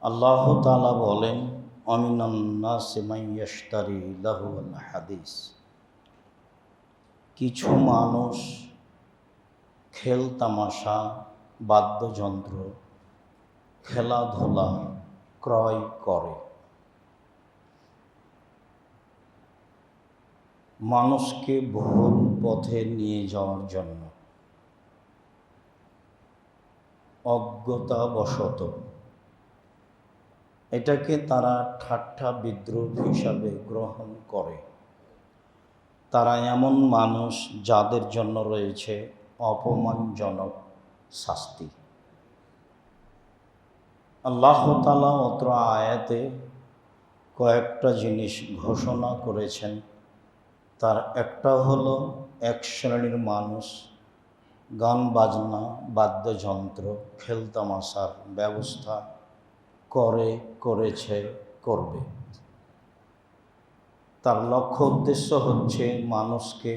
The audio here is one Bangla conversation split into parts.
আল্লাহ তাআলা বলেন, আমিনান নাসি মান ইয়াশতারি লাহুল হাদিস। কিছু মানুষ খেল তামাশা, বাদ্যযন্ত্র, খেলাধুলা ক্রয় করে মানুষকে ভুল পথে নিয়ে যাওয়ার জন্য। অজ্ঞতাবশত এটাকে তারা ঠাট্টা বিদ্রূপ হিসাবে গ্রহণ করে। তারা এমন মানুষ যাদের জন্য রয়েছে অপমানজনক শাস্তি। আল্লাহ তাআলা অত্র আয়াতে কয়েকটা জিনিস ঘোষণা করেছেন। তার একটা হলো, এক শ্রেণীর মানুষ গান বাজনা, বাদ্যযন্ত্র, খেলতামাশার ব্যবস্থা করেছে, করবে। তার লক্ষ্য উদ্দেশ্য হচ্ছে মানুষকে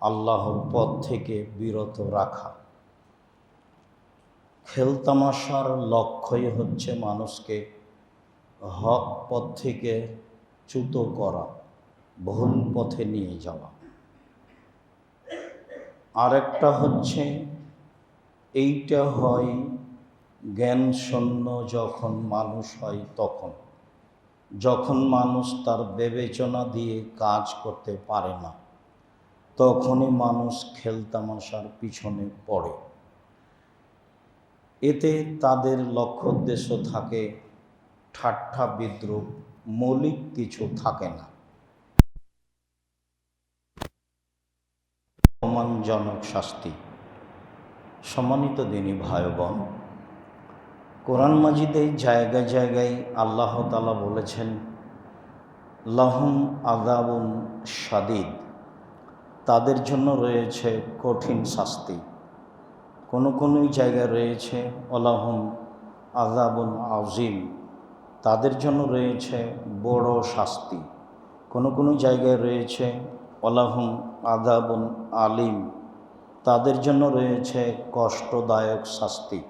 আল্লাহর পথ থেকে বিরত রাখা। খেলতামাশার লক্ষ্যই হচ্ছে মানুষকে হক পথ থেকে চ্যুত করা, ভুল পথে নিয়ে যাওয়া। আরেকটা হচ্ছে, এইটা হয় জ্ঞান শূন্য যখন মানুষ হয় তখন, যখন মানুষ তার বিবেচনা দিয়ে কাজ করতে পারে না, তখনই মানুষ খেলতামাশার পিছনে পড়ে। এতে তাদের লক্ষ্য উদ্দেশ্য থাকে ঠাট্টা বিদ্রূপ, মৌলিক কিছু থাকে না। অপমানজনক শাস্তি। সম্মানিত দিনী ভাই বোন, কোরআন মাজিদে জায়গায় জায়গায় আল্লাহ তাআলা বলেছেন, লাহুম আযাবুন শাদীদ, তাদের জন্য রয়েছে কঠিন শাস্তি। কোনো জায়গায় রয়েছে ওয়ালাহুম আযাবুন আযীম, তাদের জন্য রয়েছে বড় শাস্তি। কোনো জায়গায় রয়েছে ওয়ালাহুম আযাবুন আলীম, তাদের জন্য রয়েছে কষ্টদায়ক শাস্তি।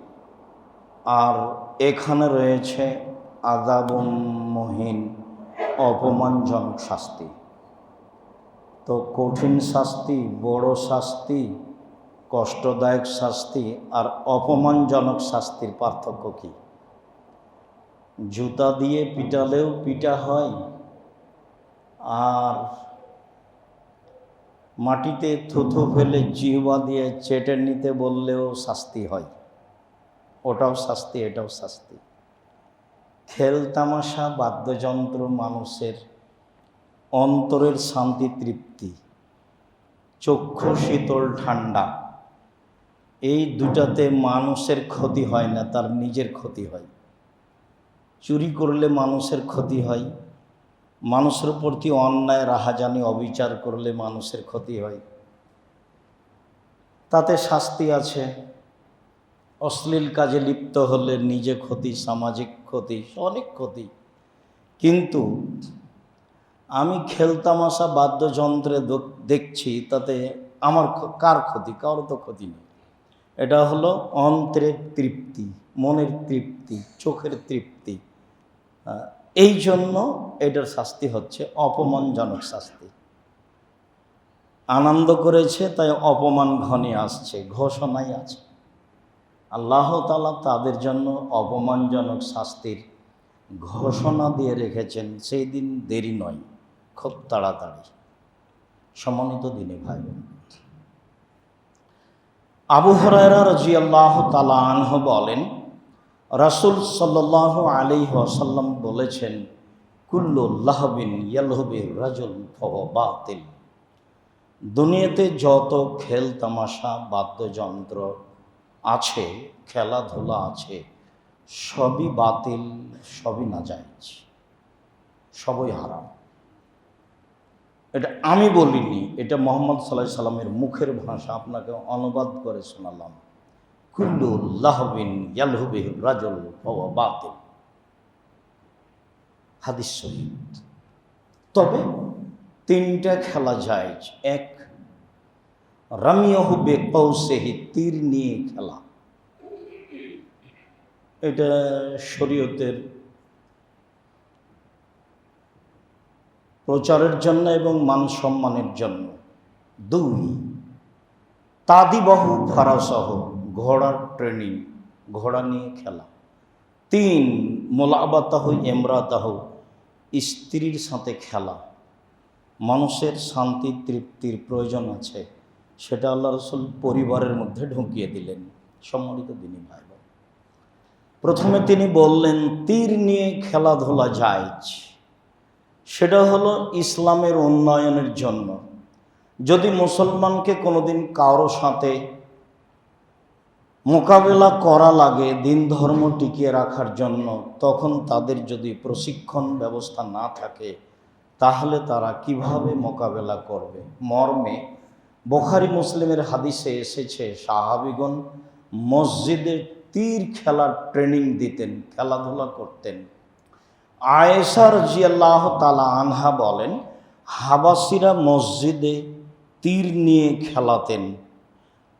আর এখানে রয়েছে আযাবুন মুহিন, অপমানজনক শাস্তি। তো কঠিন শাস্তি, বড় শাস্তি, কষ্টদায়ক শাস্তি আর অপমানজনক শাস্তির পার্থক্য কি? জুতা দিয়ে পিটালেও পিটা হয়, আর মাটিতে থুথু ফেলে জিহ্বা দিয়ে চেটে নিতে বললেও শাস্তি হয়। ওটাও শাস্তি, এটাও শাস্তি। খেল তামাশা, বাদ্যযন্ত্র মানুষের অন্তরের শান্তি তৃপ্তি, চক্ষু শীতল ঠান্ডা, এই দুটাতে মানুষের ক্ষতি হয় না, তার নিজের ক্ষতি হয়। চুরি করলে মানুষের ক্ষতি হয়, মানুষের প্রতি অন্যায় রাহাজানি অবিচার করলে মানুষের ক্ষতি হয়, তাতে শাস্তি আছে। অশ্লীল কাজে লিপ্ত হলে নিজে ক্ষতি, সামাজিক ক্ষতি, অনেক ক্ষতি। কিন্তু আমি খেলতামাশা বাদ্যযন্ত্রে দেখছি, তাতে আমার কার ক্ষতি? কারো তো ক্ষতি নেই। এটা হলো অন্তরের তৃপ্তি, মনের তৃপ্তি, চোখের তৃপ্তি। এই জন্য এটার শাস্তি হচ্ছে অপমানজনক শাস্তি। আনন্দ করেছে তাই অপমান ঘনিয়ে আসছে, ঘোষণাই আছে। আল্লাহ তাআলা তাদের জন্য অপমানজনক শাস্তির ঘোষণা দিয়ে রেখেছেন। সেই দিন দেরি নয়, খুব তাড়াতাড়ি। সম্মানিত দিনী ভাই বোন, আবু হুরায়রা রাদিয়াল্লাহু তাআলা আনহু বলেন, রাসূল সাল্লাল্লাহু আলাইহি ওয়াসাল্লাম বলেছেন, কুল্লু লাহবিন ইয়ালহুবির রাজুল ফাহুয়া বাতিল। দুনিয়াতে যত খেল তামাশা, বাদ্যযন্ত্র আছে, খেলাধুলা আছে, সবই বাতিল, সবই নাজায়েজ, সবই হারাম। এটা আমি বলিনি, এটা মুহাম্মদ সাল্লাল্লাহু আলাইহি সাল্লামের মুখের ভাষা, আপনাকে অনুবাদ করে শোনালাম। কুল্লু লাহবিন ইয়ালহুবির রাজুল ফাহুয়া বাতিল, হাদিস সহিহ। তবে তিনটা খেলা জায়েজ। এক, রামিয়াহু বিকাউসিহি, তীর নিয়ে খেলা। এটা শরীয়তের প্রচারের জন্য এবং মান সম্মানের জন্য। 2, তাদিবাহু ফারাসহ, ঘোড়ার ট্রেনিং, ঘোড়া নিয়ে খেলা। 3, মোলাবাতাহ এমরাতাহ, স্ত্রীর সাথে খেলা। মানুষের শান্তি তৃপ্তির প্রয়োজন আছে, সেটা আল্লাহ রসুল পরিবারের মধ্যে ঢুকিয়ে দিলেন। সম্মানিত দিনী ভাই বোন, প্রথমে তিনি বললেন তীর নিয়ে খেলাধুলা জায়েজ। সেটা হলো ইসলামের উন্নয়নের জন্য। যদি মুসলমানকে কোনোদিন কারো সাথে মোকাবেলা করা লাগে দিন ধর্ম টিকিয়ে রাখার জন্য, তখন তাদের যদি প্রশিক্ষণ ব্যবস্থা না থাকে তাহলে তারা কিভাবে মোকাবেলা করবে। মর্মে বুখারী মুসলিমের হাদিসে এসেছে, সাহাবীগণ মসজিদে তীর খেলার ট্রেনিং দিতেন, খেলাধুলা করতেন। আয়েশা রাদিয়াল্লাহু তাআলা আনহা বলেন, হাবাসীরা মসজিদে তীর নিয়ে খেলাতেন,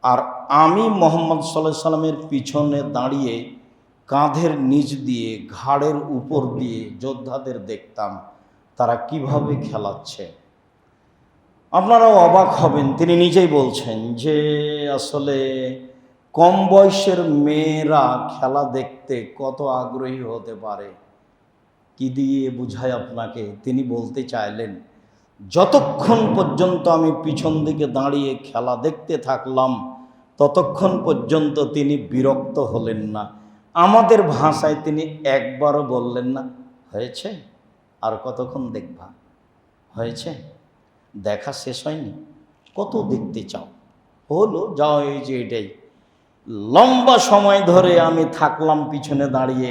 আর আমি মুহাম্মদ সাল্লাল্লাহু আলাইহি সাল্লামের পিছনে দাঁড়িয়ে কাঁধের নিচ দিয়ে ঘাড়ের উপর দিয়ে যোদ্ধাদের দেখতাম তারা কিভাবে খেলাচ্ছে। আপনারাও অবাক হবেন, তিনি নিজেই বলছেন যে আসলে কম বয়সের মেয়েরা খেলা দেখতে কত আগ্রহী হতে পারে। কি দিয়ে বুঝায় আপনাকে? তিনি বলতে চাইলেন, যতক্ষণ পর্যন্ত আমি পিছন দিকে দাঁড়িয়ে খেলা দেখতে থাকলাম ততক্ষণ পর্যন্ত তিনি বিরক্ত হলেন না। আমাদের ভাষায় তিনি একবারও বললেন না হয়েছে, আর কতক্ষণ দেখবা, হয়েছে, দেখা শেষ হয়নি, কত দেখতে চাও, হলো যাও, এই যে এটাই। লম্বা সময় ধরে আমি থাকলাম পিছনে দাঁড়িয়ে।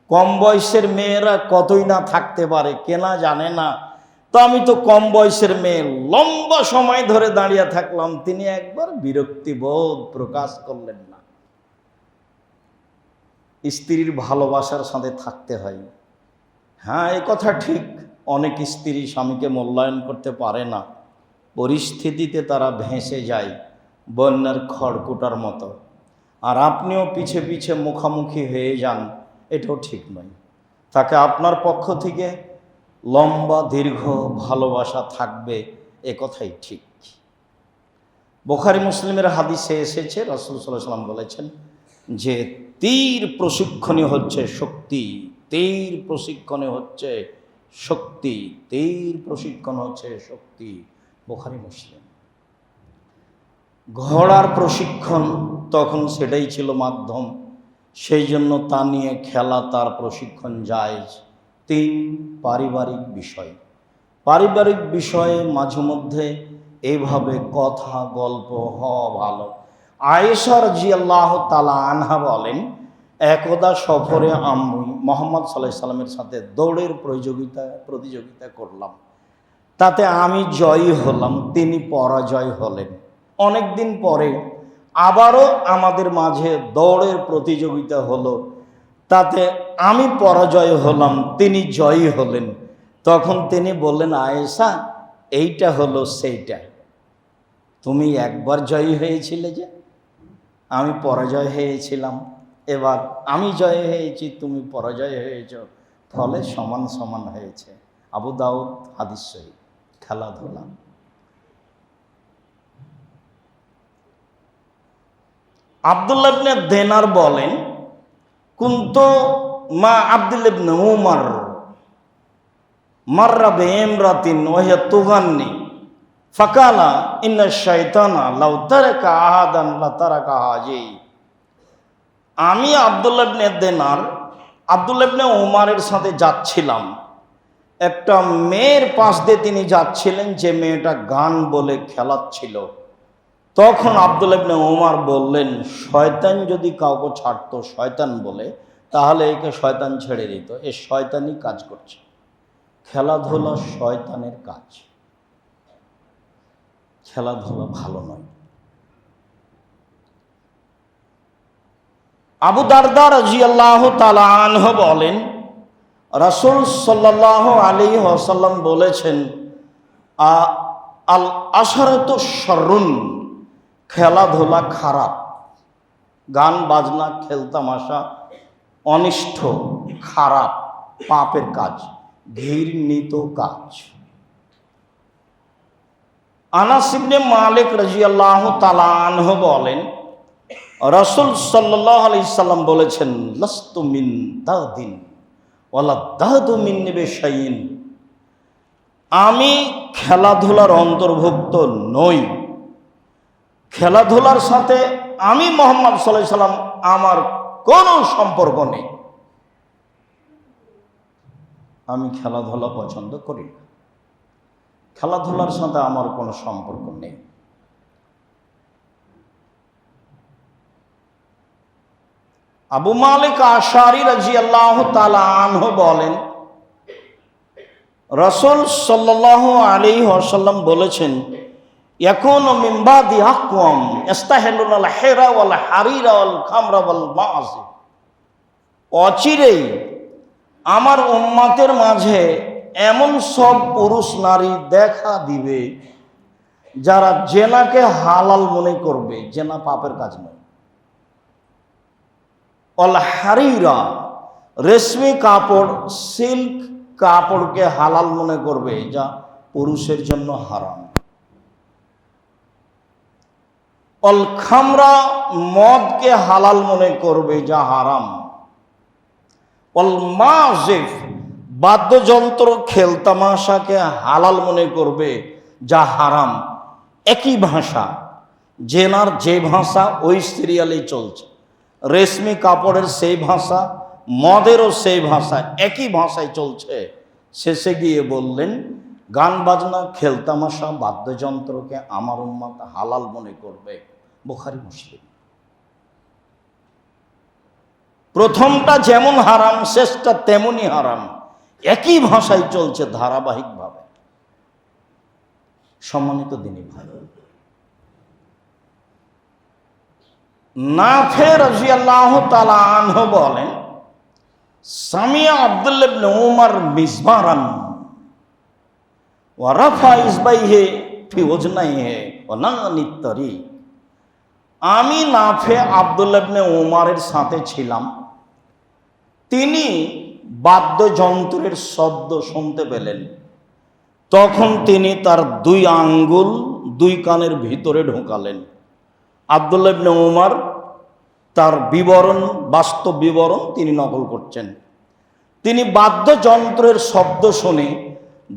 কম বয়সের মেয়েরা কতই না থাকতে পারে, কেনা জানে না। তো আমি তো কম বয়সের মেয়ে, লম্বা সময় ধরে দাঁড়িয়ে থাকলাম, তিনি একবার বিরক্তিবোধ প্রকাশ করলেন না। স্ত্রীর ভালোবাসার সাথে থাকতে হয়। হ্যাঁ, এই কথা ঠিক, অনেক স্ত্রী স্বামীকে মূল্যায়ন করতে পারে না, পরিস্থিতিতে তারা ভেসে যায় বন্যার খড়কুটার মতো, আর আপনিও পিছে পিছে মুখামুখি হয়ে যান, এটাও ঠিক নয়। তাকে আপনার পক্ষ থেকে লম্বা দীর্ঘ ভালোবাসা থাকবে, এ কথাই ঠিক। বুখারী মুসলিমের হাদিসে এসেছে, রাসূল সাল্লাল্লাহু আলাইহি ওয়াসাল্লাম বলেছেন যে তীর প্রশিক্ষণই হচ্ছে শক্তি, তীর প্রশিক্ষণে হচ্ছে শক্তি, তীর প্রশিক্ষণ হচ্ছে শক্তি। বুখারী মুসলিম। ঘোড়ার প্রশিক্ষণ তখন সেটাই ছিল মাধ্যম, সেই জন্য তা নিয়ে খেলা, তার প্রশিক্ষণ জায়েজ। 3, পারিবারিক বিষয়। পারিবারিক বিষয়ে মাঝে মধ্যে এইভাবে কথা গল্প হওয়া ভালো। আয়েশা রাদিয়াল্লাহু তাআলা আনহা বলেন, একদা সফরে আমি মুহাম্মদ সাল্লাল্লাহু আলাইহি সাল্লামের সাথে দৌড়ের প্রতিযোগিতা করলাম। তাতে আমি জয়ী হলাম, তিনি পরাজয় হলেন। অনেক দিন পরে আবারও আমাদের মাঝে দৌড়ের প্রতিযোগিতা হলো, তাতে আমি পরাজয় হলাম, তিনি জয়ী হলেন। তখন তিনি বললেন, আয়েশা, এইটা হলো সেইটা, তুমি একবার জয়ী হয়েছিলে যে, আমি পরাজয় হয়েছিলাম, এবার আমি জয় হয়েছি, তুমি পরাজয় হয়েছ, ফলে সমান সমান হয়েছে। আবু দাউদ হাদিস সহিহ। খেলাধুলা। আব্দুল্লাহ ইবনে দিনার বলেন, কুনতু মা আব্দুল্লাহ ইবনে উমর মাররা বিইমরাতিন ওয়া হিয়া তুগান্নি ফাকালা ইন্না শাইতানা লাউ তারাকা আহাদান লা তারাকা হাজি। আমি আব্দুল্লাহ ইবনে দিনার আব্দুল্লাহ ইবনে উমরের সাথে যাচ্ছিলাম, একটা মেয়ের পাশ দিয়ে তিনি যাচ্ছিলেন, যে মেয়েটা গান বলে খেলাচ্ছিল। তখন আব্দুল্লাহ ইবনে উমর বললেন, শয়তান যদি কাউকে ছাড়তো শয়তান বলে, তাহলে একে শয়তান ছেড়ে দিত, এ শয়তানি কাজ করছে। খেলাধুলা শয়তানের কাজ, খেলাধুলা ভালো নয়। আবু দারদা রাদিয়াল্লাহু তাআলা আনহু বলেন, রাসূল সাল্লাল্লাহু আলাইহি ওয়াসাল্লাম বলেছেন, আল আশরাতু শাররুন, খেলাধুলা খারাপ, গান বাজনা খেলতামাশা অনিষ্ট, খারাপ, পাপের কাজ, ঘৃণিত কাজ। আনাস ইবনে মালিক রাদিয়াল্লাহু তাআলা আনহু বলেন, রাসূল সাল্লাল্লাহু আলাইহি সাল্লাম বলেছেন, লাস্তু মিন দাদিন ওয়ালা দাদু মিন বিশাইইন, আমি খেলাধুলার অন্তর্ভুক্ত নই। খেলাধুলার সাথে আমি মুহাম্মদ সাল্লাল্লাহু আলাইহি সাল্লাম আমার কোনো সম্পর্ক নেই। আমি খেলাধুলা পছন্দ করি না, খেলাধুলার সাথে আমার কোনো সম্পর্ক নেই। আবু মালিক আশআরী রাদিয়াল্লাহু তাআলা আনহু বলেন, রাসূল সাল্লাল্লাহু আলাইহি ওয়াসাল্লাম বলেছেন, ইয়াকুনু মিন বাদি আকওয়াম ইস্তাহিলুনাল হিরা ওয়াল হারিরা ওয়াল খামরা ওয়াল মাআসি, অচিরেই আমার উম্মতের মাঝে এমন সব পুরুষ নারী দেখা দিবে যারা জেনাকে হালাল মনে করবে, জেনা পাপের কাজ নয়। ওয়াল হারিরা, রেশমি কাপড়, সিল্ক কাপড়কে হালাল মনে করবে, যা পুরুষের জন্য হারাম। ওয়াল খামরা, মদকে হালাল মনে করবে, যা হারাম। ওয়াল মাযিফ, বাদ্যযন্ত্র খেলতামাশাকে হালাল মনে করবে, যা হারাম। একই ভাষা, জেনার যে ভাষা ওই সিরিয়ালেই চলছে, রেশমি কাপড়ের সেই ভাষা, মদেরও সেই ভাষা, একই ভাষায় চলছে। শেষে গিয়ে বললেন, গান বাজনা, খেলতামাশা, বাদ্যযন্ত্রকে আমার উম্মত হালাল মনে করবে। বুখারী মুসলিম। প্রথমটা যেমন হারাম, শেষটা তেমনি হারাম, একই ভাষায় চলছে ধারাবাহিকভাবে। সম্মানিত দিনী ভাই, নাফে রাদিয়াল্লাহু তাআলা আনহু বলেন, সামিয়া আব্দুল্লাহ ইবনে উমর মিজমারান ওয়া রাফা ইসবাইহি ফি ওজনাইহি ওয়া নানিত তারিক, আমি নাফে আব্দুল্লাহ ইবনে উমরের সাথে ছিলাম। তিনি বাদ্যযন্ত্রের শব্দ শুনতে পেলেন, তখন তিনি তার 2 আঙ্গুল 2 কানের ভিতরে ঢোকালেন। আব্দুল্লাহ ইবনে উমর তার বিবরণ, বাস্তব বিবরণ তিনি নকল করছেন। তিনি বাদ্যযন্ত্রের শব্দ শুনে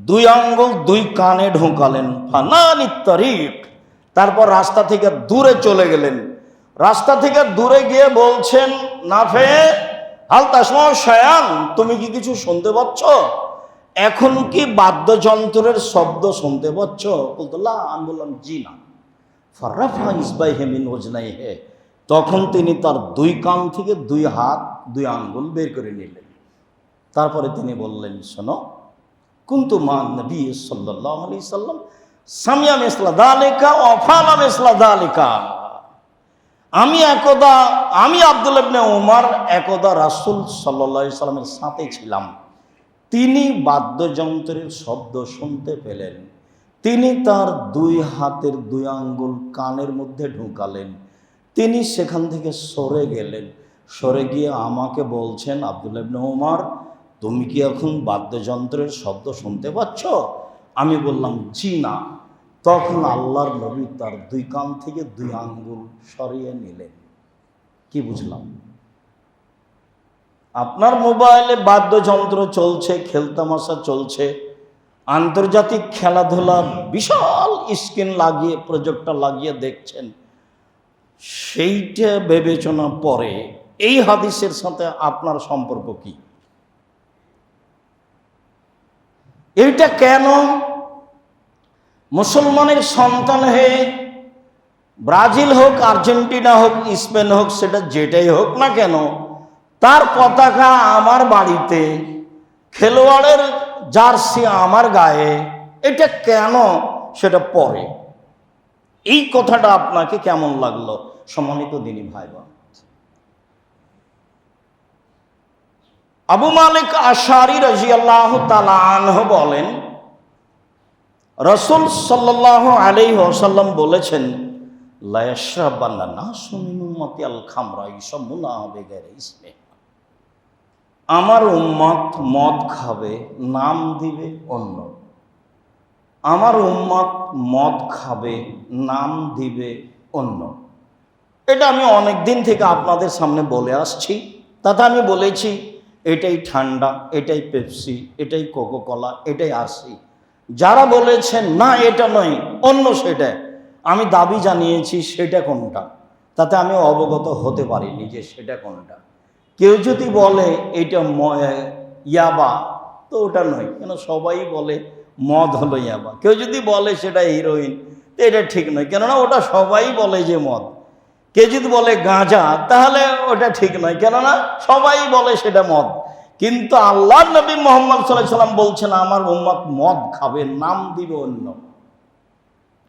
2 আঙ্গুল 2 কানে ঢোকালেন, ফানানিত তারিক, তারপর রাস্তা থেকে দূরে চলে গেলেন। রাস্তা থেকে দূরে গিয়ে বলছেন, নাফে হাল তাসমাউ শায়ান, তুমি কি কিছু শুনতে পাচ্ছ? এখন কি বাদ্যযন্ত্রের শব্দ শুনতে পাচ্ছ? বলতো লা, আমি বললাম জি না। ফারাফা ইসবাইহি মিন ওজনাইহি, তখন তিনি তার 2 কান থেকে 2 হাত 2 আঙ্গুল বের করে নিলেন। তারপরে তিনি বললেন, শোনো, কুনতু মা নবী সাল্লাল্লাহু আলাইহি সাল্লাম সামিয়া মিসলা যালিকা ওয়া ফালা মিসলা যালিকা, আমি আব্দুল্লাহ ইবনে উমর একদা রাসূল সাল্লাল্লাহু আলাইহি সাল্লামের সাথে ছিলাম। তিনি বাদ্যযন্ত্রের শব্দ শুনতে পেলেন। তিনি তার 2 হাতের 2 আঙ্গুল কানের মধ্যে ঢুকালেন। তিনি সেখান থেকে সরে গেলেন। সরে গিয়ে আমাকে বলছেন, আব্দুল্লাহ ইবনে উমর, তুমি কি এখন বাদ্যযন্ত্রের শব্দ শুনতে পাচ্ছ? আমি বললাম জি না। তখন আল্লাহর নবী তার 2 কান থেকে 2 আঙ্গুল সরিয়ে নিলেন। কি বুঝলাম? আপনার মোবাইলে বাদ্যযন্ত্র চলছে, খেলতামাশা চলছে, আন্তর্জাতিক খেলাধুলা বিশাল স্ক্রিন লাগিয়ে, প্রজেক্টর লাগিয়ে দেখছেন। সেইটা বিবেচনা পরে এই হাদিসের সাথে আপনার সম্পর্ক কি? এইটা কেন মুসলমানের সন্তান হয়ে ব্রাজিল হোক, আর্জেন্টিনা হোক, স্পেন হোক, সেটা যেটাই হোক না কেন, তার পতাকা আমার বাড়িতে, খেলোয়াড়ের জার্সি আমার গায়ে, এটা কেন সেটা পরে। এই কথাটা আপনাকে কেমন লাগলো সম্মানিত দিনী ভাই বোন? আবু মালিক আশআরী রাদিয়াল্লাহু তাআলা আনহু বলেন, রাসূল সাল্লাল্লাহু আলাইহি ওয়াসাল্লাম বলেছেন, লা ইয়াশরাবান্না নাসু মিন উম্মতি আল খামরা ইশামুনা বিগাইরি ইসমি, আমার উম্মত মদ খাবে, নাম দিবে অন্য। আমার উম্মত মদ খাবে, নাম দিবে অন্য। এটা আমি অনেক দিন থেকে আপনাদের সামনে বলে আসছি। তাতে আমি বলেছি এটাই ঠান্ডা, এটাই পেপসি, এটাই কোকোকলা, এটাই আরসি। যারা বলেছেন না এটা নয় অন্য সেটা, আমি দাবি জানিয়েছি সেটা কোনটা, তাতে আমি অবগত হতে পারিনি যে সেটা কোনটা। কেউ যদি বলে এটা ইয়াবা, তো ওটা নয়, কেন সবাই বলে মদ হলো ইয়াবা। কেউ যদি বলে সেটা হিরোইন, তো এটা ঠিক নয়, কেননা ওটা সবাই বলে যে মদ। কেউ যদি বলে গাঁজা, তাহলে ওটা ঠিক নয়, কেননা সবাই বলে সেটা মদ। কিন্তু আল্লাহর নবী মুহাম্মদ সাল্লাল্লাহু আলাইহি ওয়াসাল্লাম বলছেন আমার উম্মত মদ খাবে, নাম দিবে অন্য।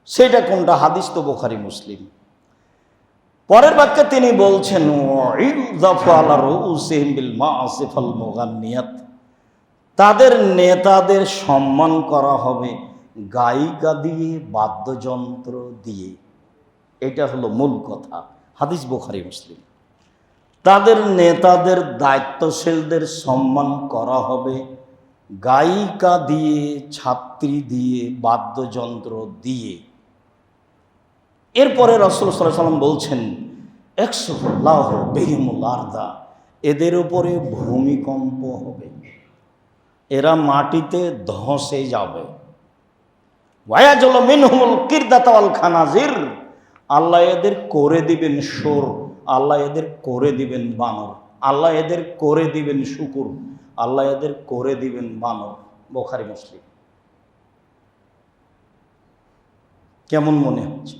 সেটা কোনটা? হাদিস তো বুখারী মুসলিম। পরের বাক্যে তিনি বলছেন তাদের নেতাদের সম্মান করা হবে গায়িকা দিয়ে, বাদ্যযন্ত্র দিয়ে। এটা হলো মূল কথা, হাদিস বুখারী মুসলিম। তাদের নেতাদের, দায়িত্বশীলদের সম্মান করা হবে গায়িকা দিয়ে, ছাত্রী দিয়ে, বাদ্যযন্ত্র দিয়ে। এরপরে রাসূল সাল্লাল্লাহু আলাইহি ওয়াসাল্লাম বলছেন একসুল্লাহু বিহিমুল আরদা, এদের উপরে ভূমিকম্প হবে, এরা মাটিতে ধসে যাবে। ওয়ায়াজুল মিনহুমুল কিরদাতা ওয়াল খানাজির, আল্লাহ এদের করে দিবেন শুঁড়, আল্লাহ এদের করে দিবেন বানর, আল্লাহ এদের করে দিবেন শূকর, আল্লাহ এদের করে দিবেন বানর। বুখারী মুসলিম। কেমন মনে হচ্ছে?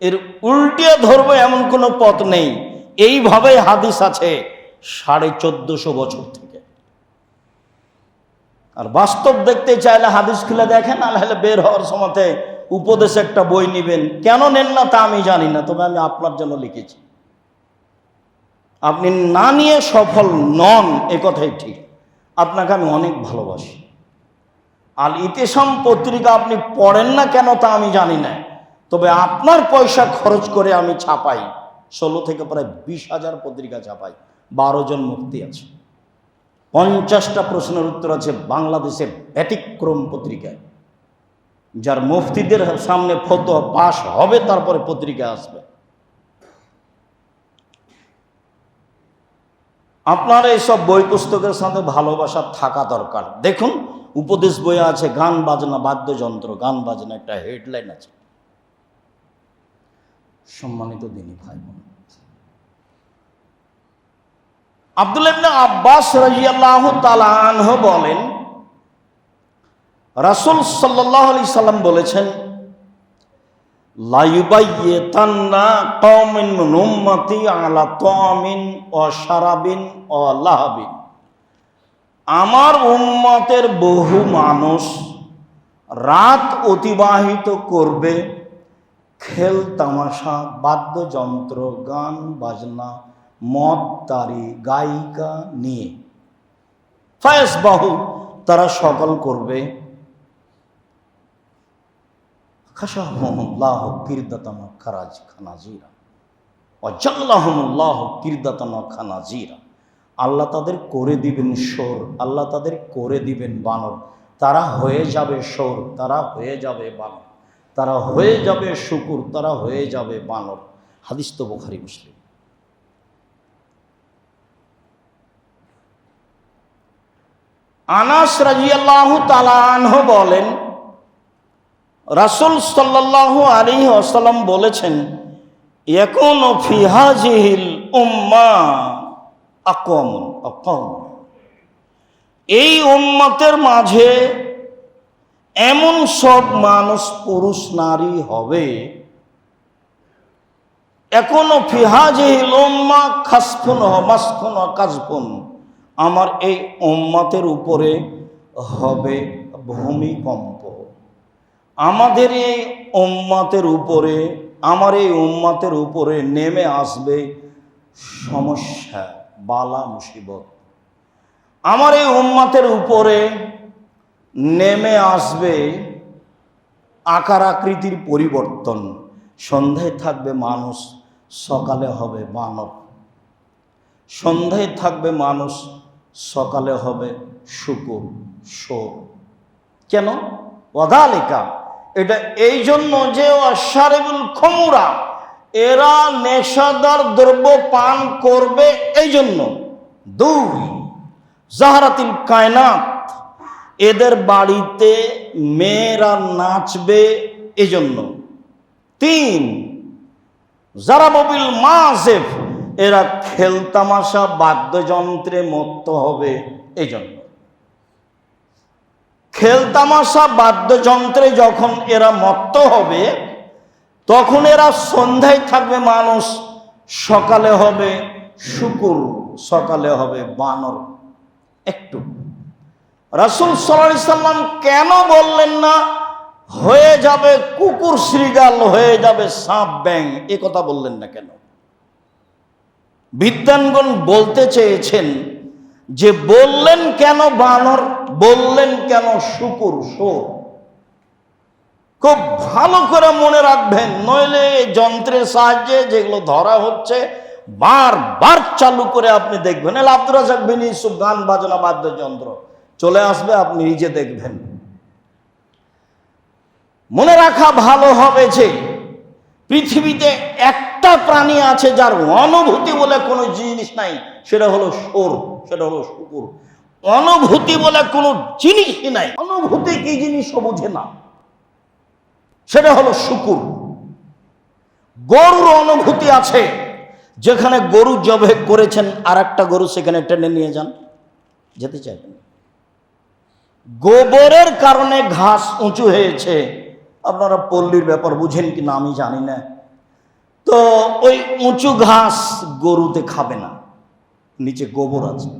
এর উল্টিয়ে ধরবো এমন কোনো পথ নেই। এইভাবে হাদিস আছে 1450 বছর থেকে। আর বাস্তব দেখতে চাইলে হাদিস খুলে দেখেন, আলহামদুলিল্লাহ বের হওয়ার সময়তে উপদেশ একটা বই নেবেন। কেন নেন না তা আমি জানি না, তবে আমি আপনার জন্য লিখেছি। আপনি না নিয়ে সফল নন, এ কথাই ঠিক। আপনাকে আমি অনেক ভালোবাসি। আল ইতিসাম পত্রিকা আপনি পড়েন না কেন তা আমি জানি না, তবে আপনার পয়সা খরচ করে আমি ছাপাই। 16 থেকে প্রায় 20,000 পত্রিকা ছাপাই। 12 জন মুফতি আছে, 50টা প্রশ্নের উত্তর আছে বাংলাদেশের ব্যতিক্রম পত্রিকায়। যার মুফতিদের সামনে ফতোয়া পাশ হবে তারপরে পত্রিকা আসবে। আপনার এইসব বই পুস্তকের সাথে ভালোবাসা থাকা দরকার। দেখুন উপদেশ বইয়ে আছে গান বাজনা, বাদ্যযন্ত্র, গান বাজনা, একটা হেডলাইন আছে। সম্মানিত দিনী ভাই বোন, আব্দুল্লাহ ইবনে আব্বাস রাদিয়াল্লাহু তাআলা আনহু বলেন রাসূল সাল্লাল্লাহু আলাইহি সাল্লাম বলেছেন লা ইউবাইয়াতান্না কওমিন মিন উম্মতি আলা তামিন ওয়া শারাবিন ওয়া লাহাবিন, আমার উম্মতের বহু মানুষ রাত অতিবাহিত করবে খেল তামাশা, বাদ্যযন্ত্র, গান বাজনা, মদ তারি, গায়িকা নিয়ে। ফায়াসবাহু, তারা সকাল করবে খাশাহুমুল্লাহু কিরদাতান খানাজিরা ওয়া জাল্লাহুমুল্লাহু কিরদাতান খানাজিরা, আল্লাহ তাদের করে দিবেন শোর, আল্লাহ তাদের করে দিবেন বানর। তারা হয়ে যাবে শোর, তারা হয়ে যাবে বানর, তারা হয়ে যাবে শূকর, তারা হয়ে যাবে বানর। হাদিস তো বুখারী মুসলিম। আনাস রাদিয়াল্লাহু তাআলা আনহু বলেন রাসূল সাল্লাল্লাহু আলাইহি ওয়াসাল্লাম বলেছেন ইয়াকুনু ফি হাযিহিল উম্মাহ আকওয়াম, এই উম্মতের মাঝে এমন সব মানুষ, পুরুষ নারী হবে, এখনো ফি হাযিহিল উম্মাহ খাসফুন ওয়া মাসফুন ওয়া কাযফুন, আমার এই উম্মতের উপরে হবে ভূমিকম্প। আমাদের এই উম্মতের উপরে, আমার এই উম্মতের উপরে নেমে আসবে সমস্যা, বালা মুসিবত। আমার এই উম্মতের উপরে নেমে আসবে আকার আকৃতির পরিবর্তন। সন্ধ্যায় থাকবে মানুষ, সকালে হবে বানর। সন্ধ্যায় থাকবে মানুষ, সকালে হবে শুকুর, শোর। কেন? ওয়াদালিকা, এটা এই জন্য যে অশারিবুল খমুরা, এরা নেশাদার দ্রব্য পান করবে এই জন্য। 2, জাহারাতিল কায়নাত, এদের বাড়িতে মেয়েরা নাচবে এজন্য। 3, জারাববিল মাজেফ, এরা খেলতামাশা বাদ্যযন্ত্রে মত্ত হবে এই জন্য। খেলতামাশা বাদ্যযন্ত্রে যখন এরা মত্ত হবে, তখন এরা সন্ধ্যায় থাকবে মানুষ, সকালে হবে শুকুর, সকালে হবে বানর। একটু রাসূল সাল্লাল্লাহু আলাইহি সাল্লাম কেন বললেন না হয়ে যাবে কুকুর শ্রীগাল, হয়ে যাবে সাপ ব্যাং? এ কথা বললেন না কেন? বিদ্বানগণ বলতে চেয়েছেন যে বললেন কেন বানর, বললেন কেন শুকুর, শোর? খুব ভালো করে মনে রাখবেন, নইলে যন্ত্রের সাহায্যে যেগুলো ধরা হচ্ছে বারবার চালু করে আপনি দেখবেন। আব্দুর রাজ্জাক বিন ইউসুফ গান বাজনা বাদ্যযন্ত্র চলে আসবে, আপনি নিজে দেখবেন। মনে রাখা ভালো হবে যে পৃথিবীতে একটা প্রাণী আছে যার অনুভূতি বলে কোনো জিনিস নাই, সেটা হলো শোর, সেটা হলো শুকুর। অনুভূতি বলে কোনো জিনিসই নাই, অনুভূতি কি জিনিস বোঝে না, সেটা হলো শুকুর। গরুর অনুভূতি আছে, যেখানে গরু জবে করেছেন আর একটা গরু সেখানে টেনে নিয়ে যান, যেতে চাইবেন। গোবরের কারণে ঘাস উঁচু হয়েছে, আপনারা পল্লীর ব্যাপার বুঝেন কি না আমি জানি না, তো ওই উঁচু ঘাস গরুতে খাবে না, নিচে গোবর আছে,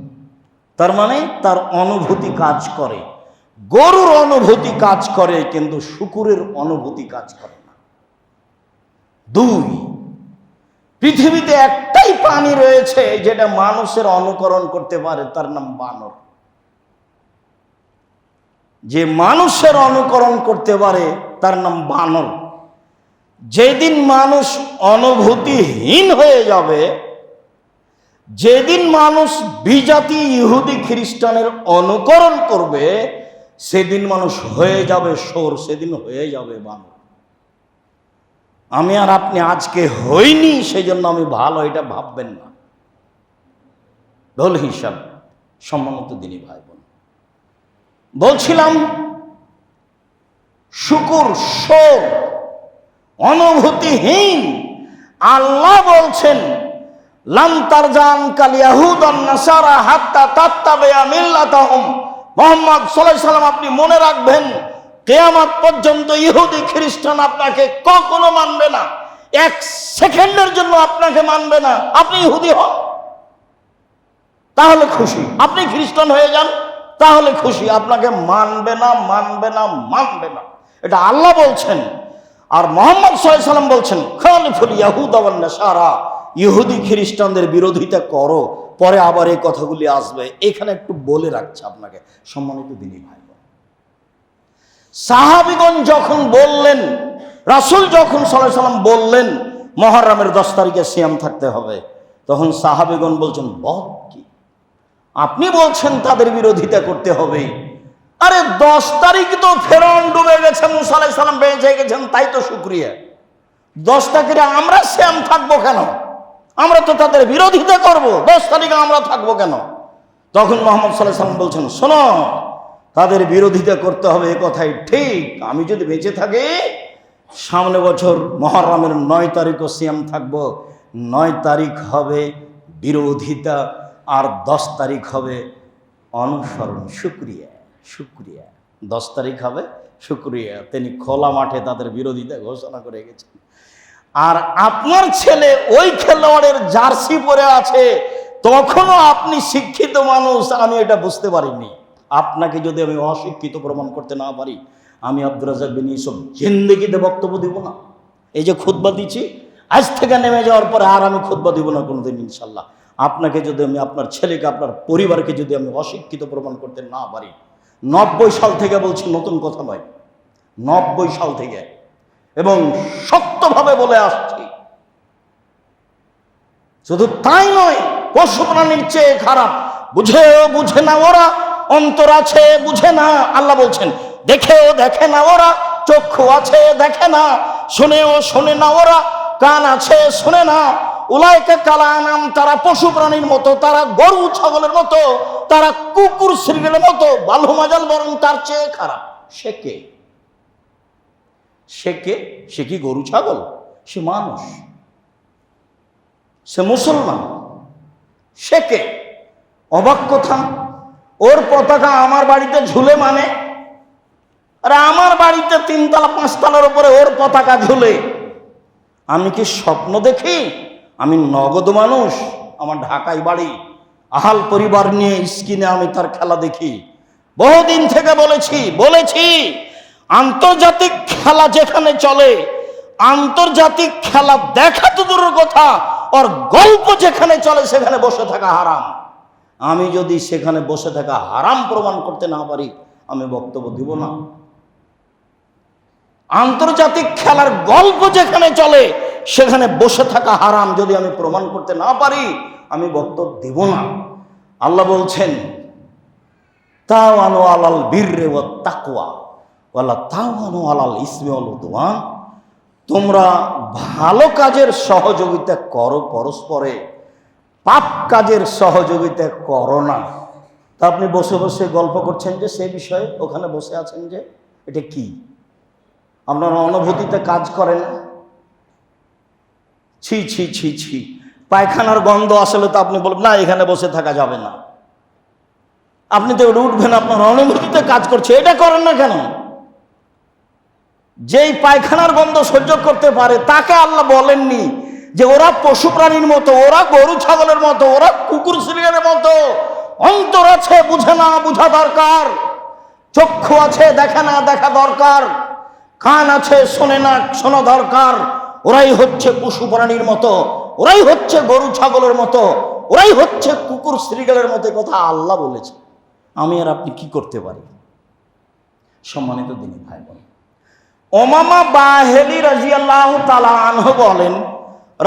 তার মানে তার অনুভূতি কাজ করে। গরুর অনুভূতি কাজ করে, কিন্তু শুকুরের অনুভূতি কাজ করে না। 2, পৃথিবীতে একটাই প্রাণী রয়েছে যেটা মানুষের অনুকরণ করতে পারে, তার নাম বানর। যে মানুষের অনুকরণ করতে পারে তার নাম বানর। যেদিন মানুষ অনুভূতিহীন হয়ে যাবে, যেদিন মানুষ বিজাতি ইহুদি খ্রিস্টানের অনুকরণ করবে, সেদিন মানুষ হয়ে যাবে শোর, সেদিন হয়ে যাবে বানর। আমি আর আপনি আজকে হইনি, সেই জন্য আমি ভালো, এটা ভাববেন না। ভুল হিসাব। সম্মানিত দিনী ভাই বোন, বলছিলাম শুকুর, শোর, অনুভূতিহীন। আল্লাহ বলছেন লাম তারজান কাল ইয়াহুদ ওয়ান নাসারা হাত্তা তাত্তাবিয়া মিল্লাতাহুম। মুহাম্মদ সাল্লাল্লাহু আলাইহি সাল্লাম, আপনি মনে রাখবেন, কিয়ামত পর্যন্ত ইহুদি খ্রিস্টান আপনাকে কখনো মানবে না, 1 সেকেন্ডের জন্য আপনাকে মানবে না। আপনি ইহুদি হন তাহলে খুশি, আপনি খ্রিস্টান হয়ে যান তাহলে খুশি, আপনাকে মানবে না, মানবে না, মানবে না। এটা আল্লাহ বলছেন। আর মুহাম্মদ সাল্লাল্লাহু আলাইহি সাল্লাম বলছেন খালিফুল ইয়াহুদা ওয়ান নাসারা, ইহুদি খ্রিস্টানদের বিরোধিতা করো। পরে আবার এই কথাগুলি আসবে, এখানে একটু বলে রাখছে আপনাকে। সম্মানিত দিনী ভাই, সাহাবীগণ যখন বললেন, রাসূল যখন সাল্লাল্লাহু আলাইহি সাল্লাম বললেন মুহররমের 10 তারিখে সিয়াম থাকতে হবে, তখন সাহাবীগণ বলছেন বল কি, আপনি বলছেন তাদের বিরোধিতা করতে হবে? আরে 10 তারিখ তো ফেরাউন ডুবে গেছে, মুসা আলাইহিস সালাম বেঁচে গেছেন, তাই তো শুকরিয়া। 10 তারিখে আমরা সিয়াম থাকবো কেন? আমরা তো তাদের বিরোধিতা করব, 10 তারিখে আমরা থাকবো কেন? তখন মুহাম্মদ সাল্লাল্লাহু আলাইহি সাল্লাম বলছেন, শোনো, তাদের বিরোধিতা করতে হবে, এ কথাই ঠিক। আমি যদি বেঁচে থাকি, সামনে বছর মুহররমের 9 তারিখও সিয়াম থাকবো। 9 তারিখ হবে বিরোধিতা, আর 10 তারিখ হবে অনুসরণ, শুকরিয়া। শুকরিয়া 10 তারিখ হবে শুকরিয়া। তিনি খোলা মাঠে তাদের বিরোধিতা ঘোষণা করে গেছেন। আর আপনার ছেলে ওই খেলোয়াড়ের জার্সি পরে আছে, তখনও আপনি শিক্ষিত মানুষ, আমি এটা বুঝতে পারিনি। আপনাকে যদি আমি অশিক্ষিত প্রমাণ করতে না পারি, আমি আব্দুর রাজ্জাক বিন ইউসুফ জিন্দেগিতে বক্তব্য দিব না। এই যে খুতবা দিচ্ছি, আজ থেকে নেমে যাওয়ার পরে আর আমি খুতবা দিব না কোনোদিন ইনশাল্লাহ। আপনাকে যদি আমি, আপনার ছেলেকে, আপনার পরিবারকে যদি আমি অশিক্ষিত প্রমাণ করতে না পারি, 90 সাল থেকে বলছি, নতুন কথা নয়, 90 সাল থেকে, এবং শক্তভাবে বলে আসছি। শুধু তাই নয়, পশু প্রাণীর চেয়ে খারাপ। বুঝেও বুঝে না ওরা, অন্তর আছে বুঝে না। আল্লাহ বলছেন দেখেও দেখে না ওরা, চক্ষু আছে দেখে না, শুনেও শোনে না ওরা, কান আছে শুনে না। উলাইকা কালানাম, তারা পশু প্রাণীর মতো, তারা গরু ছাগলের মতো, তারা কুকুর শৃগালের মতো, বালু মাজাল বরং তার চেয়ে খারাপ। সে কে? সে কে? সে কি গরু ছাগল? সে মানুষ, সে মুসলমান। সে কে? অবাক কথা, ওর পতাকা আমার বাড়িতে ঝুলে মানে? আরে আমার বাড়িতে 3 তলা 5 তলার উপরে ওর পতাকা ঝুলে। আমি কি স্বপ্ন দেখি? আমি নগদ মানুষ, আমার ঢাকায় বাড়ি, আহাল পরিবার নিয়ে স্ক্রিনে আমি তার খেলা দেখি। বহুদিন থেকে বলেছি আন্তর্জাতিক খেলা যেখানে চলে, আন্তর্জাতিক খেলা দেখা তো দূরের কথা, ওর গল্প যেখানে চলে সেখানে বসে থাকা হারাম। আমি যদি সেখানে বসে থাকা হারাম প্রমাণ করতে না পারি, আমি বক্তব্য দিব না। আন্তর্জাতিক খেলার গল্প যেখানে চলে সেখানে বসে থাকা হারাম যদি আমি প্রমাণ করতে না পারি, আমি বক্তব্য দিব না। আল্লাহ বলছেন তাওয়ানু আলাল বিররি ওয়াত তাকওয়া ওয়ালা তাওয়ানু আলাল ইসমি ওয়াল উদওয়ান, তোমরা ভালো কাজের সহযোগিতা করো পরস্পরে, পাপ কাজের সহযোগিতা করো না। তা আপনি বসে বসে গল্প করছেন যে সে বিষয়ে, ওখানে বসে আছেন যে, এটা কি? আপনার অনুভূতিতে কাজ করে না? ছি ছি ছি ছি, পায়খানার গন্ধ আসলে তো আপনি বলবেন না এখানে বসে থাকা যাবে না, আপনি তো উঠবেন, আপনার অনুভূতিতে কাজ করছে, এটা করেন না কেন? যেই পায়খানার গন্ধ সহ্য করতে পারে তাকে আল্লাহ বলেননি যে ওরা পশু প্রাণীর মতো, ওরা গরু ছাগলের মতো, ওরা কুকুর শৃগালের মতো। অন্তর আছে বুঝে না, বুঝা দরকার। চক্ষু আছে দেখে না, দেখা দরকার। কান আছে শোনে না, শোনা দরকার। ওরাই হচ্ছে পশু প্রাণীর মতো, ওরাই হচ্ছে গরু ছাগলের মতো, ওরাই হচ্ছে কুকুর শৃগালের মতো। কথা আল্লাহ বলেছে, আমি আর আপনি কি করতে পারি? সম্মানিত দিনী ভাই বোন, ওমামা বাহেলি রাদিয়াল্লাহু তাআলা আনহু বলেন,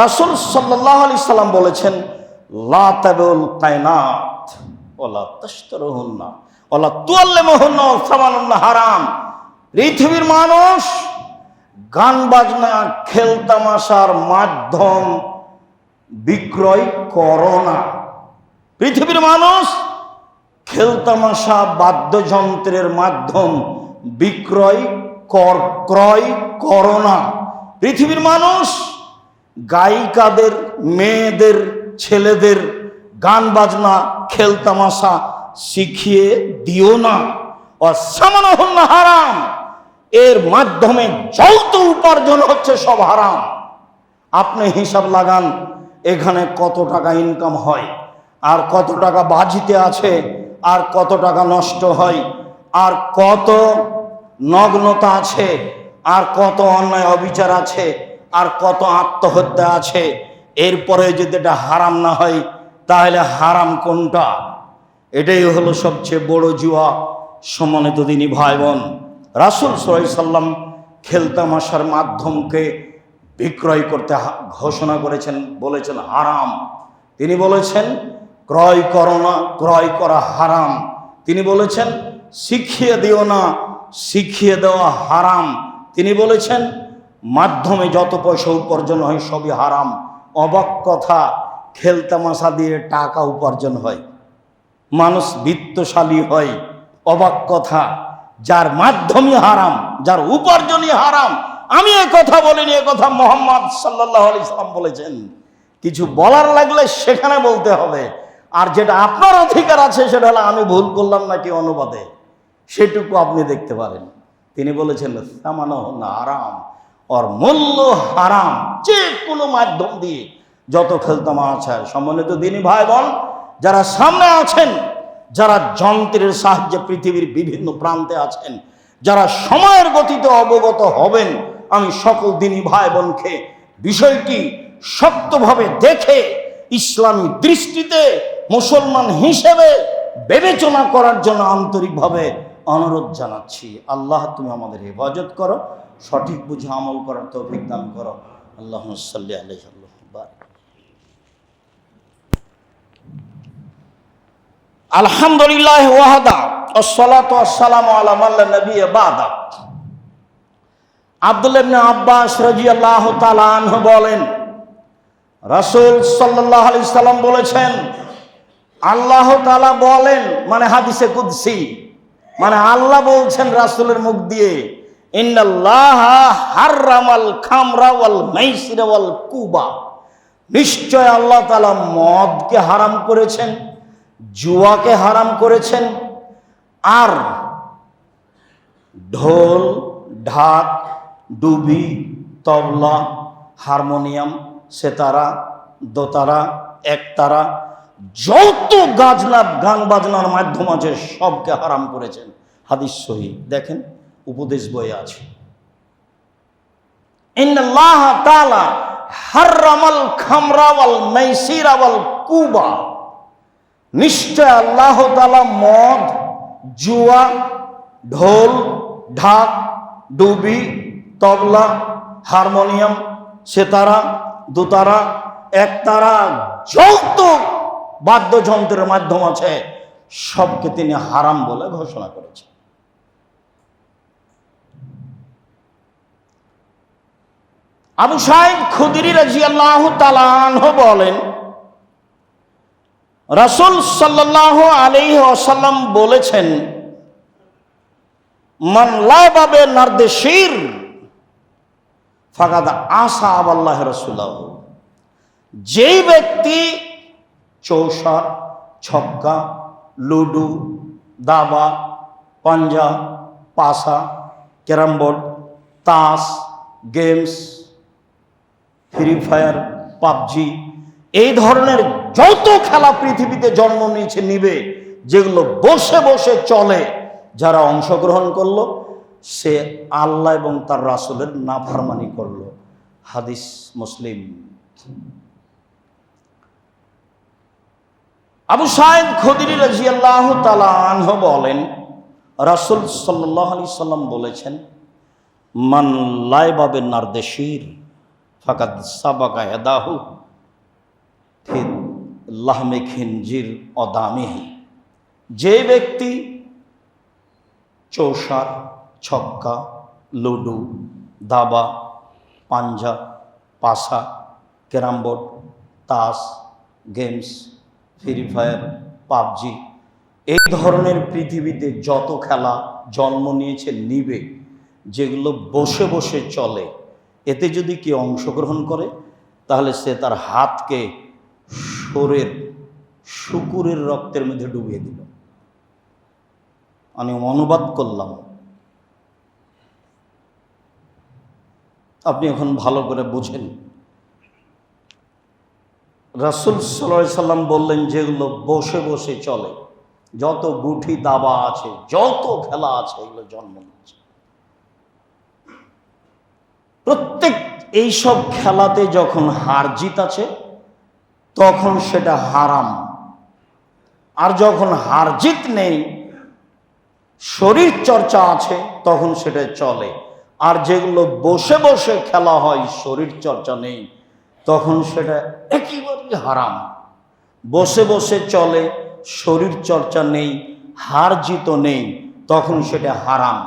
রাসূল সাল্লাল্লাহু আলাইহি সাল্লাম বলেছেন, লা তাবুল কায়নাত ওয়ালা তাশতারুহুন্না ওয়ালা তুআল্লিমুহুন্না সামানুন হারাম। পৃথিবীর মানুষ গান বাজনা খেল তামাশার মাধ্যম বিক্রয় করো না। পৃথিবীর মানুষ খেল তামাশা বাদ্যযন্ত্রের মাধ্যম বিক্রয় ক্রয় করো না। পৃথিবীর মানুষ গায়িকাদের, মেয়েদের, ছেলেদের গান বাজনা খেল তামাশা শিখিয়ে দিও না। অসামানুহুন্না হারাম, এর মাধ্যমে যত উপার্জন হচ্ছে সব হারাম। আপনি হিসাব লাগান এখানে কত টাকা ইনকাম হয়, আর কত টাকা বাজিতে আছে, আর কত টাকা নষ্ট হয়, আর কত নগ্নতা আছে, আর কত অন্যায় অবিচার আছে, আর কত আত্মহত্যা আছে। এরপরে যদি এটা হারাম না হয় তাহলে হারাম কোনটা? এটাই হলো সবচেয়ে বড় জুয়া। সম্মানিত দিনী ভাই বোন, রাসূল সাল্লাল্লাহু আলাইহি সাল্লাম খেলতামাশার মাধ্যমকে বিক্রয় করতে ঘোষণা করেছেন, বলেছেন হারাম। তিনি বলেছেন ক্রয় করো না, ক্রয় করা হারাম। তিনি বলেছেন শিখিয়ে দিও না, শিখিয়ে দেওয়া হারাম। তিনি বলেছেন মাধ্যমে যত পয়সা উপার্জন হয় সবই হারাম। অবাক কথা, খেলতামাশা দিয়ে টাকা উপার্জন হয়, মানুষ বিত্তশালী হয়। অবাক কথা, যার মাধ্যমই হারাম, যার উপার্জনই হারাম। আমি এ কথা বলিনি, এ কথা মুহাম্মদ সাল্লাল্লাহু আলাইহি সাল্লাম বলেছেন। কিছু বলার লাগলে সেখানে বলতে হবে, আর যেটা আপনার অধিকার আছে সেটা হলো আমি ভুল করলাম নাকি অনুবাদে, সেটুকু আপনি দেখতে পারেন। তিনি বলেছেন সামানুহুন্না হারাম, ওর মূল্য হারাম। যে কোনো মাধ্যম দিয়ে যত খেলতামাশা আছে। সম্মানিত দিনী ভাই বোন, যারা সামনে আছেন, যারা যন্ত্রের সাহায্যে পৃথিবীর বিভিন্ন প্রান্তে আছেন, যারা সময়ের গতিতে অবগত হবেন, আমি সকল দিনী ভাই বোনকে বিষয়টি শক্তভাবে দেখে ইসলামী দৃষ্টিতে মুসলমান হিসেবে বিবেচনা করার জন্য আন্তরিকভাবে অনুরোধ জানাচ্ছি। আল্লাহ তুমি আমাদের হেফাজত করো, সঠিক বুঝে আমল করার তৌফিক দান করো। আল্লাহুম্মা সাল্লি আলাইহি ওয়া সাল্লাম। আলহামদুলিল্লাহ ওয়াহদা আসসালাতু ওয়াসসালামু আলা মান লা নাবিয়্যা বা'দা। আব্দুল্লাহ ইবনে আব্বাস রাদিয়াল্লাহু তাআলা আনহু বলেন, রাসূল সাল্লাল্লাহু আলাইহি সাল্লাম বলেছেন, আল্লাহ তাআলা বলেন, মানে হাদিসে কুদসি, মানে আল্লাহ বলছেন রাসূলের মুখ দিয়ে, ইন্নাল্লাহা হাররামাল খামরা ওয়াল মাইসিরা ওয়াল কুবা, নিশ্চয় আল্লাহ তাআলা মদকে হারাম করেছেন, জুয়াকে হারাম করেছেন, আর ঢোল, ঢাক, ডুবি, তবলা, হারমোনিয়াম, সেতারা, দোতারা, একতারা, যত গান বাজনার মাধ্যম আছে সবকে হারাম করেছেন। হাদিস সহিহ, দেখেন উপদেশ বইয়ে আছে। ইন্নাল্লাহ তাআলা হাররামাল খামরা ওয়াল মাইসিরা ওয়াল কুবা, নিশ্চয় আল্লাহ তাআলা মদ, জুয়া, ঢোল, ঢাক, ডুবি, তবলা, হারমোনিয়াম, সেতারা, দোতারা, একতারা, যত বাদ্যযন্ত্রের মাধ্যম আছে সবকে তিনি হারাম বলে ঘোষণা করেছেন। আবু সাঈদ খুদরি রাদিয়াল্লাহু তাআলা আনহু বলেন, রাসূল সাল্লাল্লাহু আলাইহি ওয়াসাল্লাম বলেছেন, মান লাবা বিনারদিশির ফাকাদ আসা আল্লাহ রাসূলাহু, যেই ব্যক্তি চৌসার, ছক্কা, লুডু, দাবা, পাঞ্জা, পাসা, ক্যারাম বোর্ড, তাস, গেমস, ফ্রি ফায়ার, পাবজি, এই ধরনের যত খেলা পৃথিবীতে জন্ম নিবে, যেগুলো বসে বসে চলে, যারা অংশগ্রহণ করলো সে আল্লাহ এবং তার রাসূলের নাফরমানি করলো। হাদিস মুসলিম। আবু সাঈদ খুদরি রাদিয়াল্লাহু তাআলা আনহু বলেন, রাসূল সাল্লাল্লাহু আলাইহি সাল্লাম বলেছেন, মান লাইবা বিনারদিশির ফাকাদ সাবাকা ইয়াদাহু ফি লাহমি খিনজির অদামিহি, যে ব্যক্তি চৌসার, ছক্কা, লুডু, দাবা, পাঞ্জা, পাসা, ক্যারাম বোর্ড, তাস, গেমস, ফ্রি ফায়ার, পাবজি, এই ধরনের পৃথিবীতে যত খেলা জন্ম নিবে, যেগুলো বসে বসে চলে, এতে যদি কেউ অংশগ্রহণ করে তাহলে সে তার হাতকে শুকুরের রক্তের মধ্যে ডুবিয়ে দিল। আমি অনুবাদ করলাম, আপনি এখন ভালো করে বুঝেন। রাসূল সাল্লাল্লাহু আলাইহি সাল্লাম বললেন, যেগুলো বসে বসে চলে, যত গুঠি দাবা আছে, যত খেলা আছে, এগুলো জন্ম নিচ্ছে। প্রত্যেক এইসব খেলাতে যখন হার জিত আছে তখন সেটা হারাম, আর যখন হার জিত নেই, শরীর চর্চা আছে, তখন সেটা চলে। আর যেগুলো বসে বসে খেলা হয়, শরীর চর্চা নেই, তখন সেটা একেবারেই হারাম। বসে বসে চলে, শরীর চর্চা নেই, হার জিত নেই, তখন সেটা হারাম।